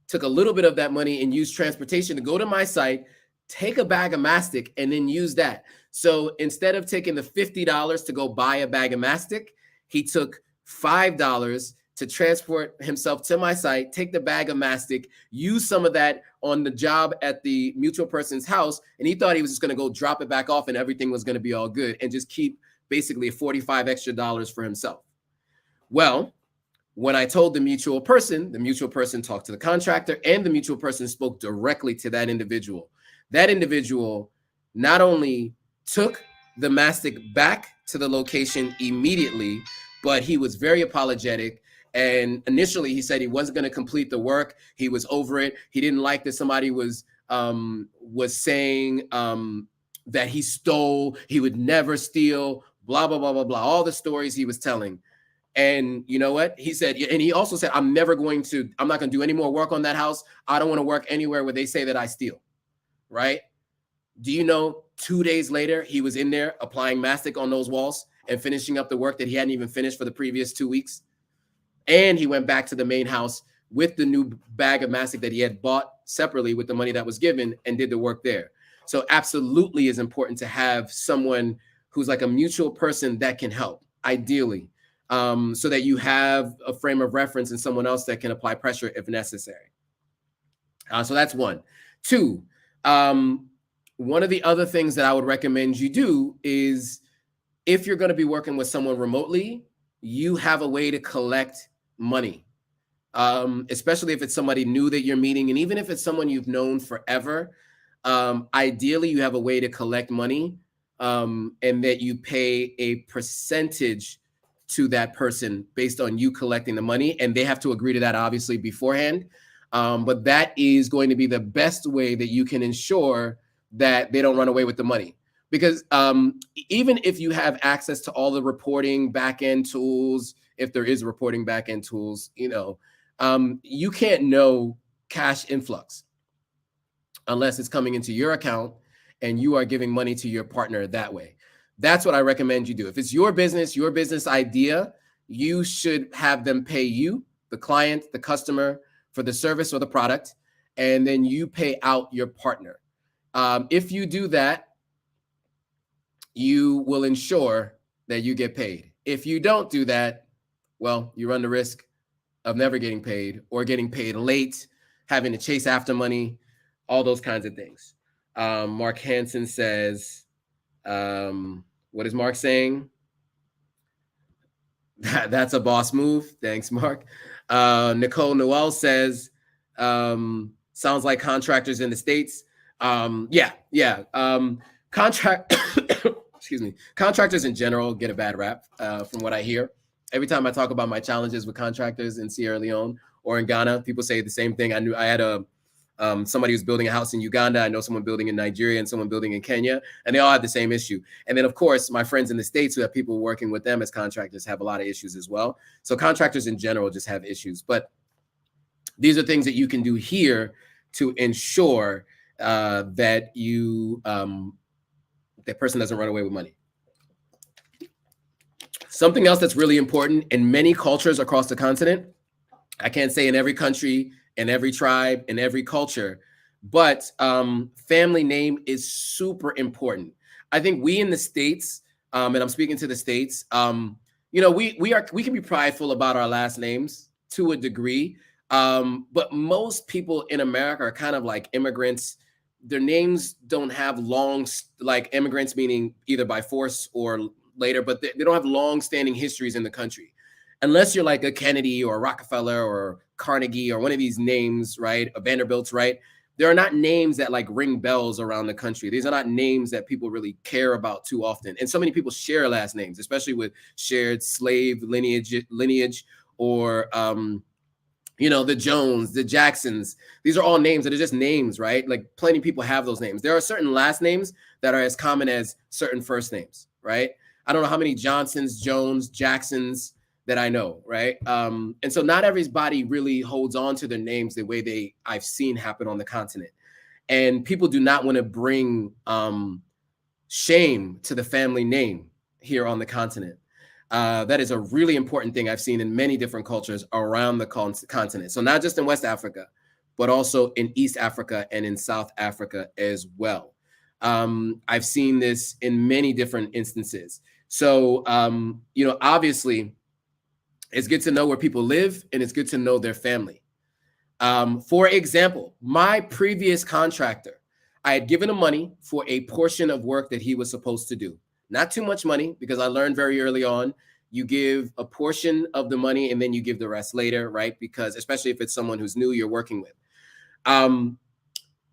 took a little bit of that money and used transportation to go to my site, take a bag of mastic, and then use that. So instead of taking the $50 to go buy a bag of mastic, he took $5 to transport himself to my site, take the bag of mastic, use some of that on the job at the mutual person's house, and he thought he was just going to go drop it back off and everything was going to be all good and just keep basically $45 extra for himself. Well, when I told the mutual person talked to the contractor, and the mutual person spoke directly to that individual. That individual not only took the mastic back to the location immediately, but he was very apologetic. And initially he said he wasn't going to complete the work. He was over it. He didn't like that somebody was saying that he stole, he would never steal, blah, blah, blah, blah, blah, all the stories he was telling. And you know what? He said, and he also said, I'm not going to do any more work on that house. I don't want to work anywhere where they say that I steal, right? Do you know 2 days later, he was in there applying mastic on those walls and finishing up the work that he hadn't even finished for the previous 2 weeks? And he went back to the main house with the new bag of mastic that he had bought separately with the money that was given and did the work there. So absolutely is important to have someone who's like a mutual person that can help, ideally, so that you have a frame of reference and someone else that can apply pressure if necessary. So that's 1. 2, one of the other things that I would recommend you do is, if you're going to be working with someone remotely, you have a way to collect money, especially if it's somebody new that you're meeting. And even if it's someone you've known forever, ideally you have a way to collect money, and that you pay a percentage to that person based on you collecting the money. And they have to agree to that, obviously, beforehand. But that is going to be the best way that you can ensure that they don't run away with the money. Because even if you have access to all the reporting backend tools, if there is reporting backend tools, you can't know cash influx unless it's coming into your account and you are giving money to your partner that way. That's what I recommend you do. If it's your business idea, you should have them pay you, the client, the customer, for the service or the product, and then you pay out your partner. If you do that, you will ensure that you get paid. If you don't do that, well, you run the risk of never getting paid or getting paid late, having to chase after money, all those kinds of things. Mark Hansen says, what is Mark saying? That's a boss move. Thanks, Mark. Nicole Noel says, sounds like contractors in the States. Contractors in general get a bad rap, from what I hear. Every time I talk about my challenges with contractors in Sierra Leone or in Ghana, people say the same thing. I had somebody who's building a house in Uganda. I know someone building in Nigeria and someone building in Kenya, and they all have the same issue. And then, of course, my friends in the States who have people working with them as contractors have a lot of issues as well. So contractors in general just have issues. But these are things that you can do here to ensure that that person doesn't run away with money. Something else that's really important in many cultures across the continent, I can't say in every country, in every tribe, in every culture, but family name is super important. I think we in the States, and I'm speaking to the States, we can be prideful about our last names to a degree, but most people in America are kind of like immigrants. Their names don't have long, like immigrants meaning either by force or later, but they don't have long-standing histories in the country unless you're like a Kennedy or a Rockefeller or Carnegie or one of these names, right? A Vanderbilt's, right? There are not names that like ring bells around the country. These are not names that people really care about too often. And so many people share last names, especially with shared slave lineage or, the Jones, the Jacksons. These are all names that are just names, right? Like plenty of people have those names. There are certain last names that are as common as certain first names, right? I don't know how many Johnsons, Jones, Jacksons that I know, right? And so not everybody really holds on to their names the way I've seen happen on the continent. And people do not want to bring shame to the family name here on the continent. That is a really important thing I've seen in many different cultures around the continent. So not just in West Africa, but also in East Africa and in South Africa as well. I've seen this in many different instances. So, obviously, it's good to know where people live and it's good to know their family. For example, my previous contractor, I had given him money for a portion of work that he was supposed to do. Not too much money, because I learned very early on, you give a portion of the money and then you give the rest later, right? Because especially if it's someone who's new you're working with.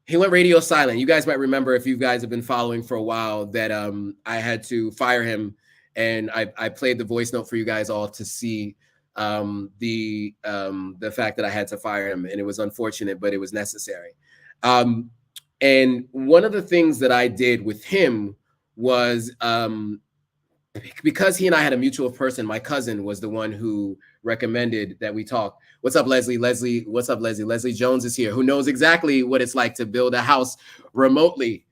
He went radio silent. You guys might remember, if you guys have been following for a while, that I had to fire him, and I played the voice note for you guys all to see the fact that I had to fire him, and it was unfortunate, but it was necessary. And one of the things that I did with him was, because he and I had a mutual person, my cousin was the one who recommended that we talk. What's up, Leslie? Leslie, what's up, Leslie? Leslie Jones is here, who knows exactly what it's like to build a house remotely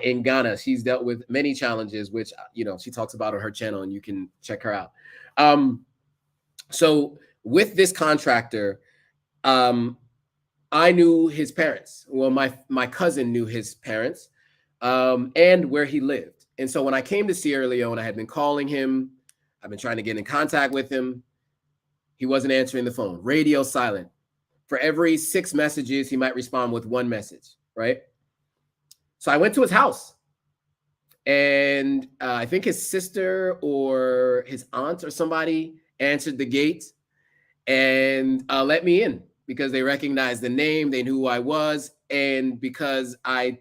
in Ghana. She's dealt with many challenges, which, she talks about on her channel, and you can check her out. So with this contractor, I knew his parents. Well, my cousin knew his parents and where he lived. And so when I came to Sierra Leone, I had been calling him. I've been trying to get in contact with him. He wasn't answering the phone. Radio silent. For every 6 messages, he might respond with 1 message, right? So I went to his house, and I think his sister or his aunt or somebody answered the gate and let me in, because they recognized the name, they knew who I was, and because I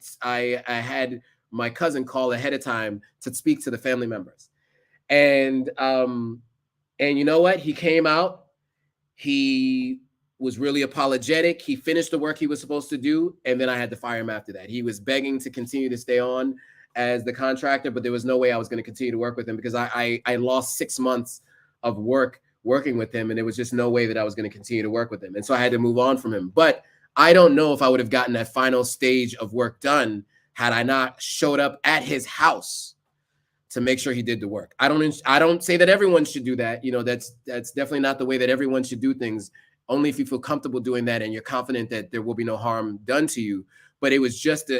had my cousin call ahead of time to speak to the family members. And you know what? He came out. He was really apologetic. He finished the work he was supposed to do, and then I had to fire him after that. He was begging to continue to stay on as the contractor, but there was no way I was going to continue to work with him, because I lost 6 months of working with him, and there was just no way that I was going to continue to work with him. And so I had to move on from him. But I don't know if I would have gotten that final stage of work done had I not showed up at his house to make sure he did the work. I don't say that everyone should do that. That's definitely not the way that everyone should do things. Only if you feel comfortable doing that and you're confident that there will be no harm done to you. But it was just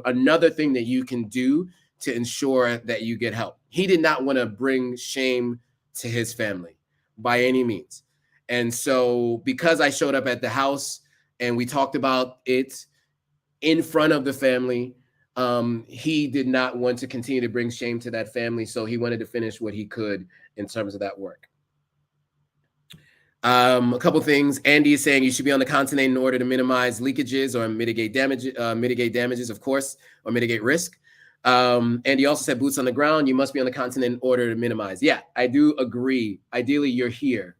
another thing that you can do to ensure that you get help. He did not want to bring shame to his family by any means. And so because I showed up at the house and we talked about it in front of the family, he did not want to continue to bring shame to that family. So he wanted to finish what he could in terms of that work. A couple things. Andy is saying you should be on the continent in order to minimize leakages or mitigate damages, of course, or mitigate risk. And he also said boots on the ground. You must be on the continent in order to minimize. Yeah, I do agree. Ideally, you're here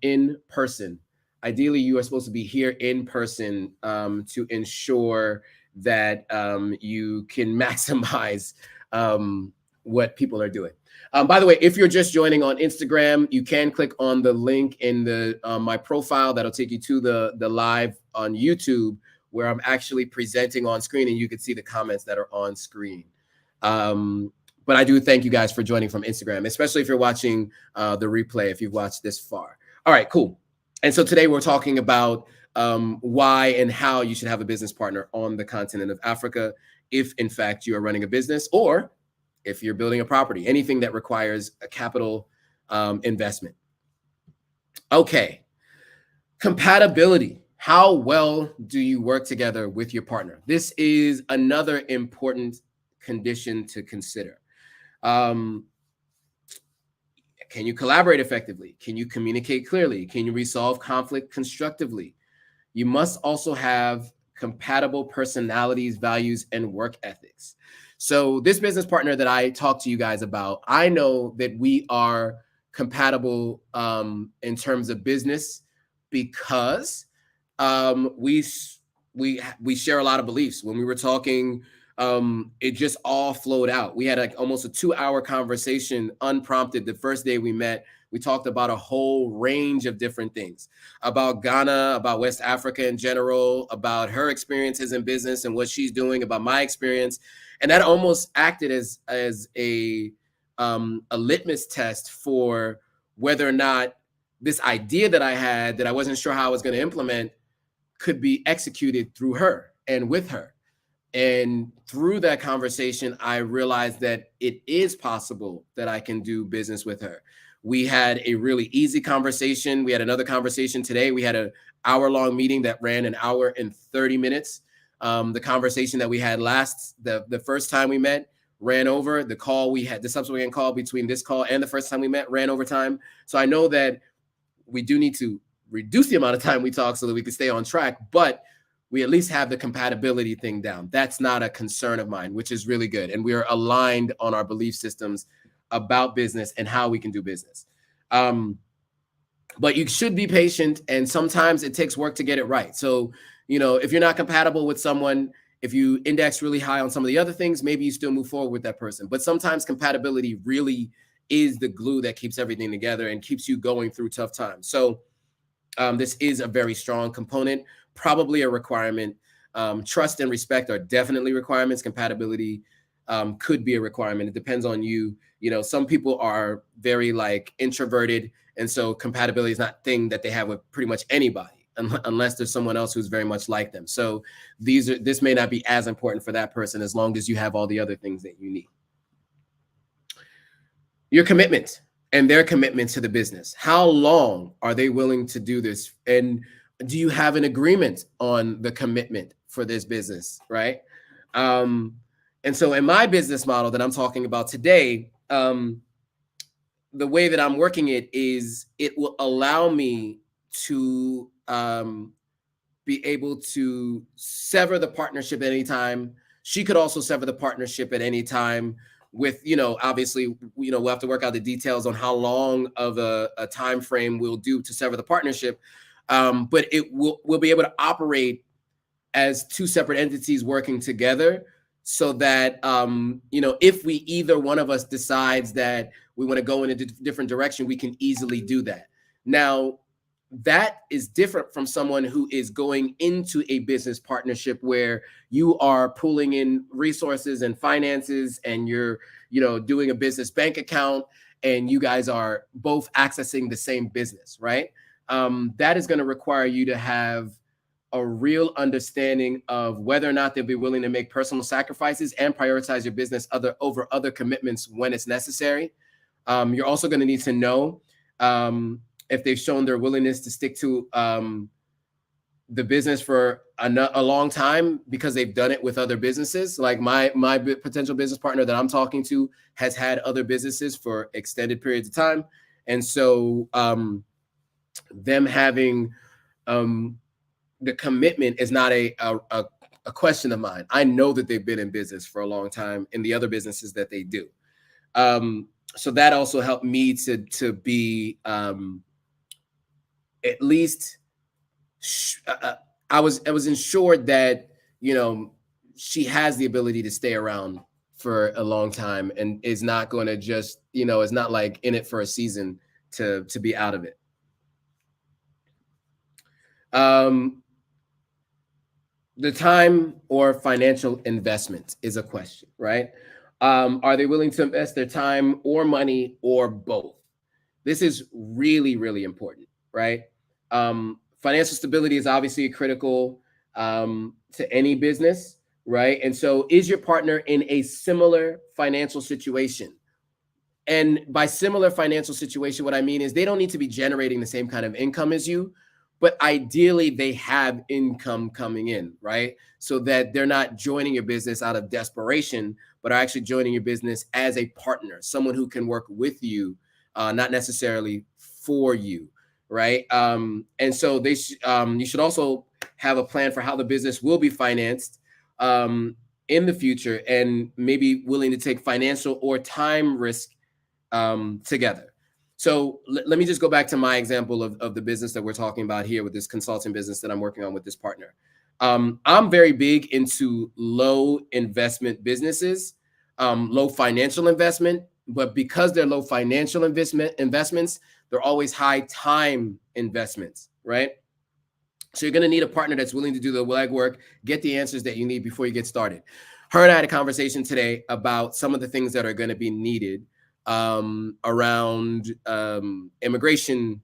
in person. Ideally, you are supposed to be here in person to ensure that you can maximize what people are doing. By the way, if you're just joining on Instagram, you can click on the link in the my profile. That'll take you to the live on YouTube, where I'm actually presenting on screen, and you can see the comments that are on screen. But I do thank you guys for joining from Instagram, especially if you're watching the replay, if you've watched this far. All right, cool. And so today we're talking about why and how you should have a business partner on the continent of Africa, if in fact you are running a business or if you're building a property, anything that requires a capital investment. Okay, compatibility. How well do you work together with your partner? This is another important condition to consider. Can you collaborate effectively? Can you communicate clearly? Can you resolve conflict constructively? You must also have compatible personalities, values, and work ethics. So this business partner that I talked to you guys about, I know that we are compatible in terms of business because we share a lot of beliefs. When we were talking, it just all flowed out. We had like almost a 2-hour conversation unprompted the first day we met. We talked about a whole range of different things, about Ghana, about West Africa in general, about her experiences in business and what she's doing, about my experience. And that almost acted as a litmus test for whether or not this idea that I had that I wasn't sure how I was going to implement could be executed through her and with her. And through that conversation, I realized that it is possible that I can do business with her. We had a really easy conversation. We had another conversation today. We had an hour-long meeting that ran an hour and 30 minutes. The conversation that we had the first time we met ran over. The call we had, the subsequent call between this call and the first time we met ran over time. So I know that we do need to reduce the amount of time we talk so that we can stay on track, but we at least have the compatibility thing down. That's not a concern of mine, which is really good. And we are aligned on our belief systems about business and how we can do business. But you should be patient, and sometimes it takes work to get it right. So, if you're not compatible with someone, if you index really high on some of the other things, maybe you still move forward with that person. But sometimes compatibility really is the glue that keeps everything together and keeps you going through tough times. So this is a very strong component, probably a requirement. Trust and respect are definitely requirements. Compatibility could be a requirement. It depends on you. Some people are very introverted, and so compatibility is not a thing that they have with pretty much anybody, unless there's someone else who's very much like them. So this may not be as important for that person as long as you have all the other things that you need. Your commitment and their commitment to the business. How long are they willing to do this? And do you have an agreement on the commitment for this business, right? And so in my business model that I'm talking about today, the way that I'm working it is it will allow me to be able to sever the partnership at any time. She could also sever the partnership at any time with, obviously, we'll have to work out the details on how long of a time frame we'll do to sever the partnership. But we'll be able to operate as two separate entities working together so that, if we either one of us decides that we want to go in a different direction, we can easily do that. Now, that is different from someone who is going into a business partnership where you are pulling in resources and finances and you're, doing a business bank account and you guys are both accessing the same business, right? That is going to require you to have a real understanding of whether or not they'll be willing to make personal sacrifices and prioritize your business over other commitments when it's necessary. You're also going to need to know if they've shown their willingness to stick to the business for a long time because they've done it with other businesses. Like my potential business partner that I'm talking to has had other businesses for extended periods of time. And so them having the commitment is not a question of mine. I know that they've been in business for a long time in the other businesses that they do. So that also helped me to be at least I was ensured that she has the ability to stay around for a long time and is not going to just is not like in it for a season to be out of it. The time or financial investment is a question, right? Are they willing to invest their time or money or both? This is really, really important, right? Financial stability is obviously critical to any business, right? And so, is your partner in a similar financial situation? And by similar financial situation, what I mean is they don't need to be generating the same kind of income as you, but ideally they have income coming in, right? So that they're not joining your business out of desperation, but are actually joining your business as a partner, someone who can work with you, not necessarily for you, right? And so you should also have a plan for how the business will be financed in the future, and maybe willing to take financial or time risk together. So let me just go back to my example of the business that we're talking about here with this consulting business that I'm working on with this partner. I'm very big into low investment businesses, low financial investment, but because they're low financial investments, they're always high time investments, right? So you're going to need a partner that's willing to do the legwork, get the answers that you need before you get started. Her and I had a conversation today about some of the things that are going to be needed around immigration,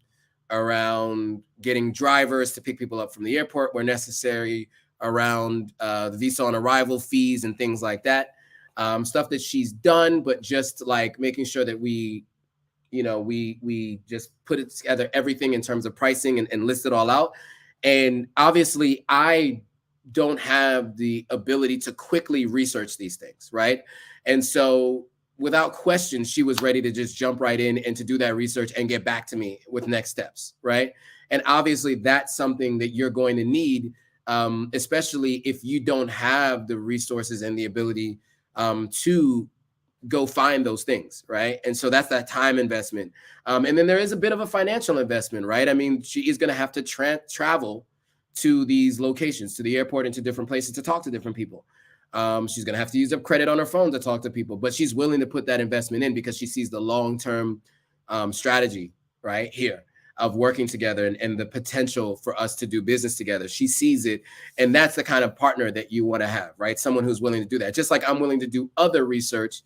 around getting drivers to pick people up from the airport where necessary, around the visa on arrival fees and things like that. Stuff that she's done, but just like making sure that we just put it together, everything in terms of pricing and list it all out. And obviously, I don't have the ability to quickly research these things, right? And so without question, she was ready to just jump right in and to do that research and get back to me with next steps, right? And obviously, that's something that you're going to need, especially if you don't have the resources and the ability to go find those things, right? And so that's that time investment. And then there is a bit of a financial investment, right? I mean, she is going to have to travel to these locations, to the airport and to different places to talk to different people. She's going to have to use up credit on her phone to talk to people, but she's willing to put that investment in because she sees the long-term strategy right here of working together and the potential for us to do business together. She sees it. And that's the kind of partner that you want to have, right? Someone who's willing to do that. Just like I'm willing to do other research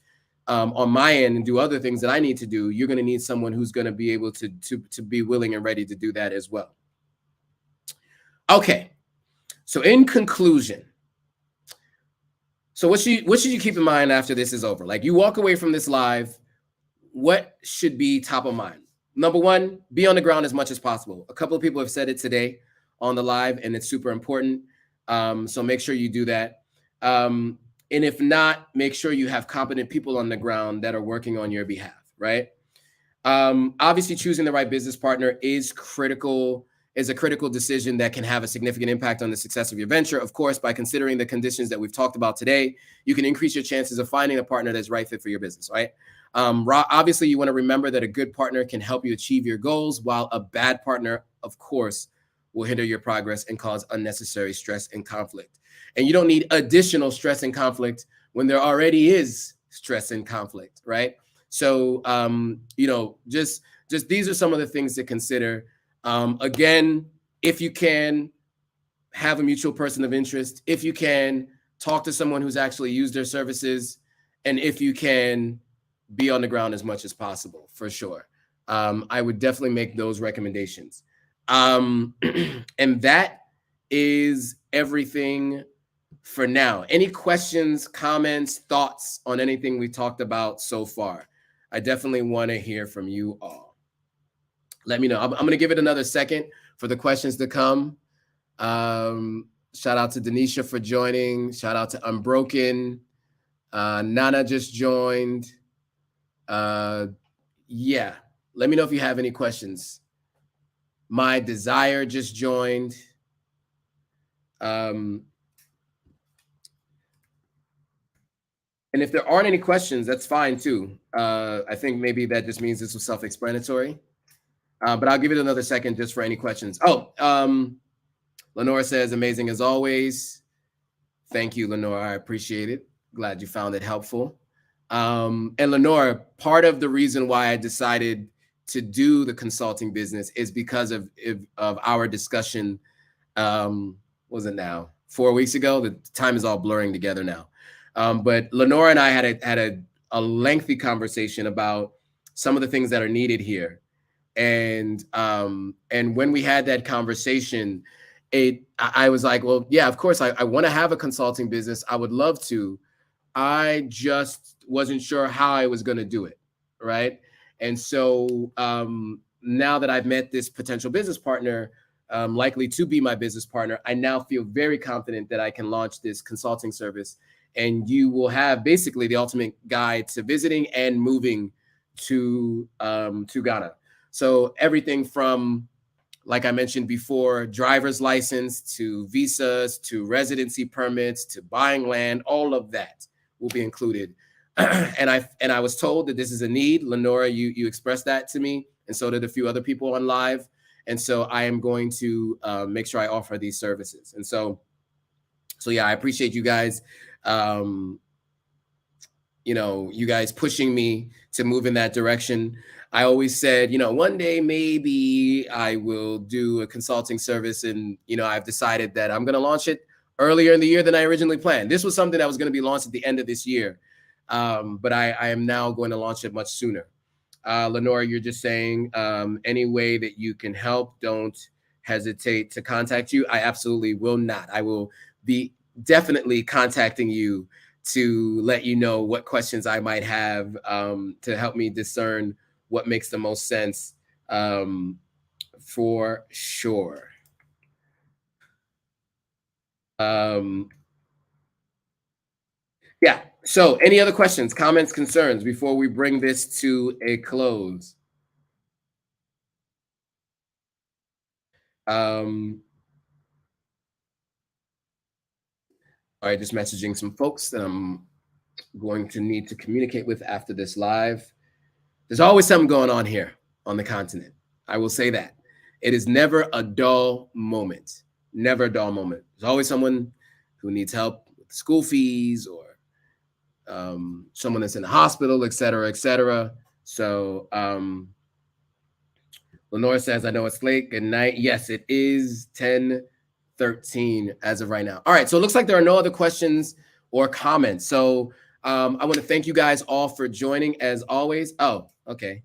on my end and do other things that I need to do, you're going to need someone who's going to be able to be willing and ready to do that as well. Okay. So in conclusion, so what should you keep in mind after this is over? Like you walk away from this live, what should be top of mind? Number one, be on the ground as much as possible. A couple of people have said it today on the live, and it's super important. So make sure you do that. And if not, make sure you have competent people on the ground that are working on your behalf, right? Obviously, choosing the right business partner is a critical decision that can have a significant impact on the success of your venture. Of course, by considering the conditions that we've talked about today, you can increase your chances of finding a partner that's right fit for your business, right? Obviously, you want to remember that a good partner can help you achieve your goals, while a bad partner, of course, will hinder your progress and cause unnecessary stress and conflict. And you don't need additional stress and conflict when there already is stress and conflict, right? So, just these are some of the things to consider. Again, if you can, have a mutual person of interest. If you can, talk to someone who's actually used their services. And if you can, be on the ground as much as possible, for sure. I would definitely make those recommendations. And that is everything for now. Any questions, comments, thoughts on anything we talked about so far? I definitely want to hear from you all. Let me know. I'm going to give it another second for the questions to come. Shout out to Denisha for joining. Shout out to Unbroken. Nana just joined. Yeah. Let me know if you have any questions. My Desire just joined. And if there aren't any questions, that's fine too. I think maybe that just means this was self-explanatory. But I'll give it another second just for any questions. Oh, Lenora says, amazing as always. Thank you, Lenora. I appreciate it. Glad you found it helpful. And Lenora, part of the reason why I decided to do the consulting business is because of our discussion. Was it now 4 weeks ago? The time is all blurring together now. But Lenora and I had a lengthy conversation about some of the things that are needed here. And when we had that conversation, I was like, well, yeah, of course, I want to have a consulting business. I would love to. I just wasn't sure how I was going to do it, right? And so now that I've met this potential business partner, likely to be my business partner, I now feel very confident that I can launch this consulting service, and you will have basically the ultimate guide to visiting and moving to Ghana. So everything from, like I mentioned before, driver's license to visas to residency permits to buying land, all of that will be included. And I was told that this is a need. Lenora, you expressed that to me, and so did a few other people on live. And so I am going to make sure I offer these services. And so yeah, I appreciate you guys. You guys pushing me to move in that direction. I always said, one day maybe I will do a consulting service, and I've decided that I'm going to launch it earlier in the year than I originally planned. This was something that was going to be launched at the end of this year, but I am now going to launch it much sooner. Lenora, you're just saying any way that you can help, don't hesitate to contact you. I absolutely will not. I will be definitely contacting you to let you know what questions I might have to help me discern what makes the most sense, for sure. Yeah. So any other questions, comments, concerns before we bring this to a close? All right, just messaging some folks that I'm going to need to communicate with after this live. There's always something going on here on the continent. I will say that. It is never a dull moment. Never a dull moment. There's always someone who needs help with school fees, or someone that's in the hospital, et cetera, et cetera. So Lenore says, I know it's late. Good night. Yes, it is 10:13 as of right now. All right. So it looks like there are no other questions or comments. So I want to thank you guys all for joining as always. Oh, okay.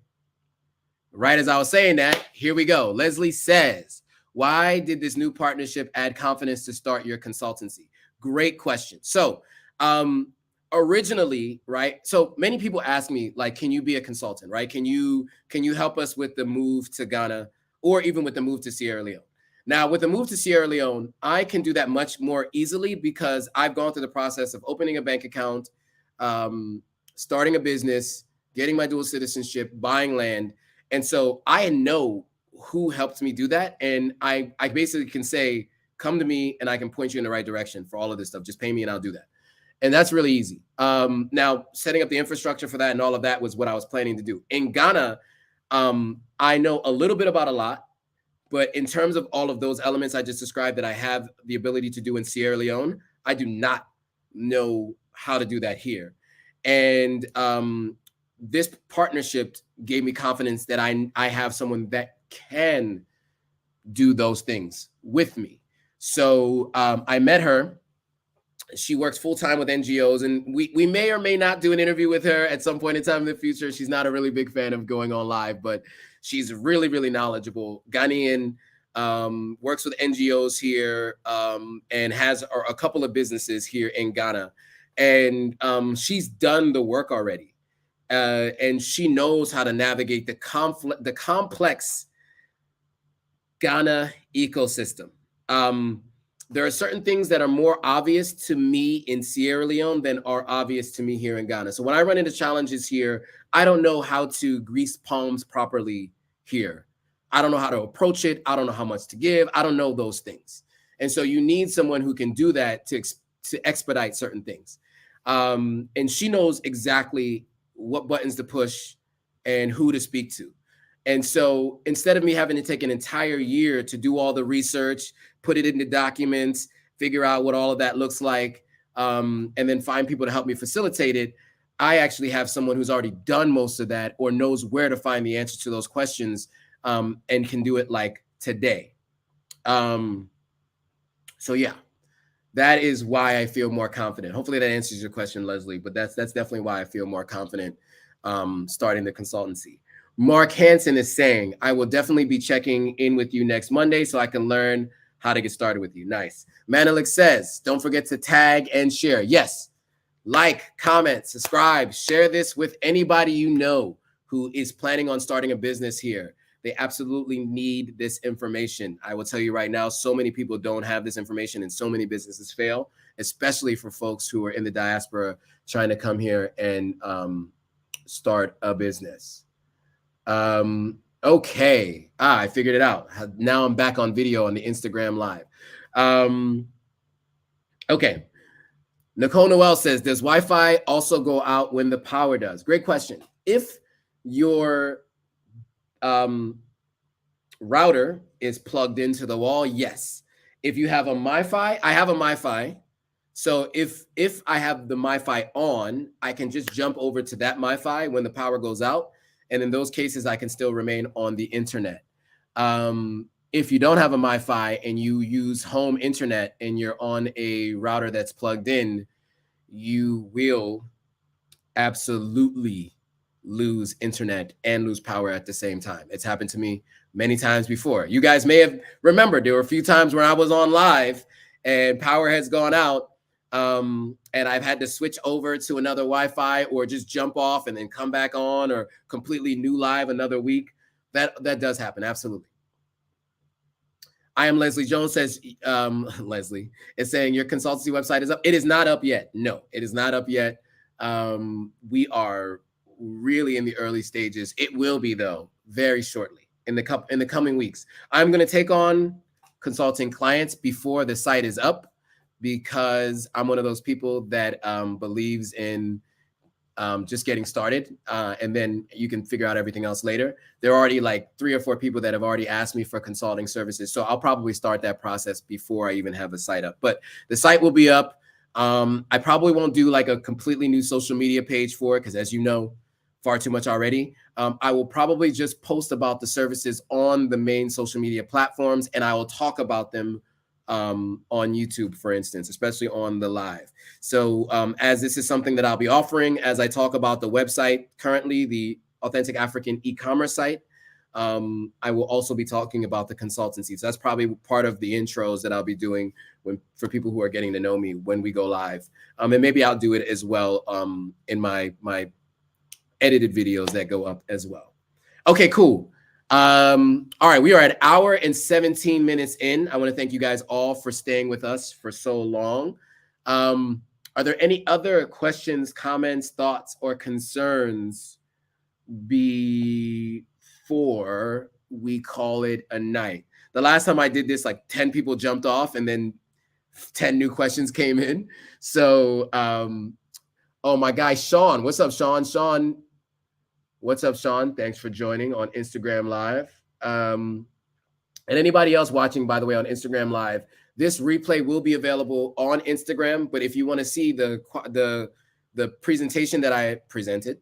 Right as I was saying that, here we go. Leslie says, why did this new partnership add confidence to start your consultancy? Great question. So originally, right? So many people ask me, like, can you be a consultant, right? Can you help us with the move to Ghana, or even with the move to Sierra Leone? Now, with the move to Sierra Leone, I can do that much more easily because I've gone through the process of opening a bank account, starting a business, getting my dual citizenship, buying land. And so I know who helped me do that. And I basically can say, come to me and I can point you in the right direction for all of this stuff. Just pay me and I'll do that. And that's really easy. Now, setting up the infrastructure for that and all of that was what I was planning to do. In Ghana, I know a little bit about a lot, but in terms of all of those elements I just described that I have the ability to do in Sierra Leone, I do not know how to do that here. And this partnership gave me confidence that I have someone that can do those things with me. So I met her. She works full-time with NGOs, and we may or may not do an interview with her at some point in time in the future. She's not a really big fan of going on live, but she's really, really knowledgeable. Ghanaian, works with NGOs here, and has a couple of businesses here in Ghana. And she's done the work already. And she knows how to navigate the complex Ghana ecosystem. There are certain things that are more obvious to me in Sierra Leone than are obvious to me here in Ghana. So when I run into challenges here, I don't know how to grease palms properly here. I don't know how to approach it. I don't know how much to give. I don't know those things. And so you need someone who can do that to expedite certain things. And she knows exactly what buttons to push and who to speak to. And so instead of me having to take an entire year to do all the research, put it into documents, figure out what all of that looks like, and then find people to help me facilitate it, I actually have someone who's already done most of that, or knows where to find the answer to those questions, and can do it like today. So yeah, that is why I feel more confident. Hopefully that answers your question, Leslie, but that's definitely why I feel more confident starting the consultancy. Mark Hansen is saying, I will definitely be checking in with you next Monday so I can learn how to get started with you. Nice. Manelik says, don't forget to tag and share. Yes. Like, comment, subscribe, share this with anybody you know who is planning on starting a business here. They absolutely need this information. I will tell you right now, so many people don't have this information and so many businesses fail, especially for folks who are in the diaspora trying to come here and start a business. Okay. I figured it out. Now I'm back on video on the Instagram Live. Okay. Nicole Noel says, does Wi-Fi also go out when the power does? Great question. If your router is plugged into the wall, yes. If you have a MiFi, I have a MiFi. So if I have the MiFi on, I can just jump over to that MiFi when the power goes out. And in those cases, I can still remain on the internet. If you don't have a MiFi and you use home internet and you're on a router that's plugged in, you will absolutely lose internet and lose power at the same time. It's happened to me many times before. You guys may have remembered there were a few times when I was on live and power has gone out, and I've had to switch over to another Wi-Fi or just jump off and then come back on, or completely new live another week. That does happen, absolutely. I am Leslie Jones says, Leslie is saying your consultancy website is up. It is not up yet. No, it is not up yet. We are really in the early stages. It will be, though, very shortly in the coming weeks. I'm going to take on consulting clients before the site is up, because I'm one of those people that believes in just getting started, and then you can figure out everything else later. There are already like 3 or 4 people that have already asked me for consulting services. So I'll probably start that process before I even have a site up. But the site will be up. I probably won't do like a completely new social media page for it, because as you know, far too much already. I will probably just post about the services on the main social media platforms, and I will talk about them on YouTube, for instance, especially on the live. So as this is something that I'll be offering, as I talk about the website currently, the Authentic African e-commerce site, I will also be talking about the consultancy. So that's probably part of the intros that I'll be doing for people who are getting to know me when we go live. And maybe I'll do it as well in my edited videos that go up as well. Okay, cool. All right, we are at 1 hour and 17 minutes in. I want to thank you guys all for staying with us for so long. Are there any other questions, comments, thoughts, or concerns before we call it a night? The last time I did this, like 10 people jumped off and then 10 new questions came in. So, oh, my guy, Sean. What's up, Sean? Sean. What's up, Sean? Thanks for joining on Instagram Live. And anybody else watching, by the way, on Instagram Live, this replay will be available on Instagram. But if you want to see the presentation that I presented,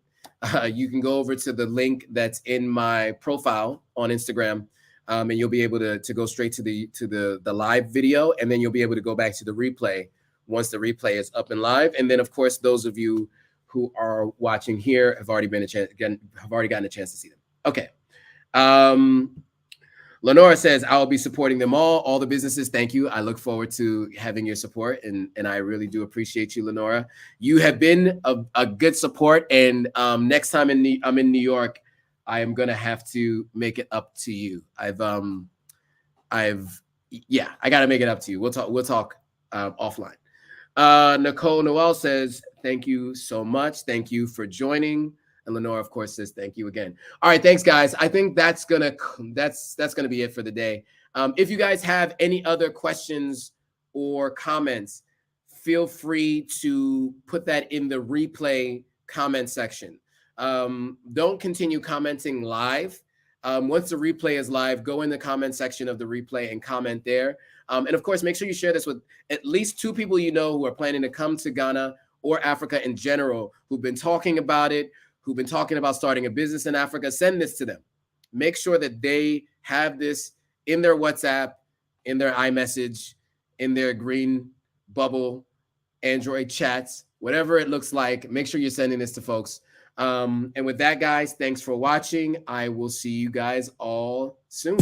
you can go over to the link that's in my profile on Instagram, and you'll be able to go straight to the live video, and then you'll be able to go back to the replay once the replay is up and live. And then, of course, those of you who are watching here have already gotten a chance to see them. Okay. Lenora says, I will be supporting them all the businesses. Thank you. I look forward to having your support, and I really do appreciate you, Lenora. You have been a good support, and next time I'm in New York, I am gonna have to make it up to you. I gotta make it up to you. We'll talk offline. Nicole Noel says, thank you so much. Thank you for joining. And Lenore, of course, says thank you again. All right, thanks, guys. I think that's gonna be it for the day. If you guys have any other questions or comments, feel free to put that in the replay comment section. Don't continue commenting live. Once the replay is live, go in the comment section of the replay and comment there. And of course, make sure you share this with at least 2 people you know who are planning to come to Ghana or Africa in general, who've been talking about it, who've been talking about starting a business in Africa. Send this to them. Make sure that they have this in their WhatsApp, in their iMessage, in their green Bubble, Android chats, whatever it looks like. Make sure you're sending this to folks. And with that, guys, thanks for watching. I will see you guys all soon.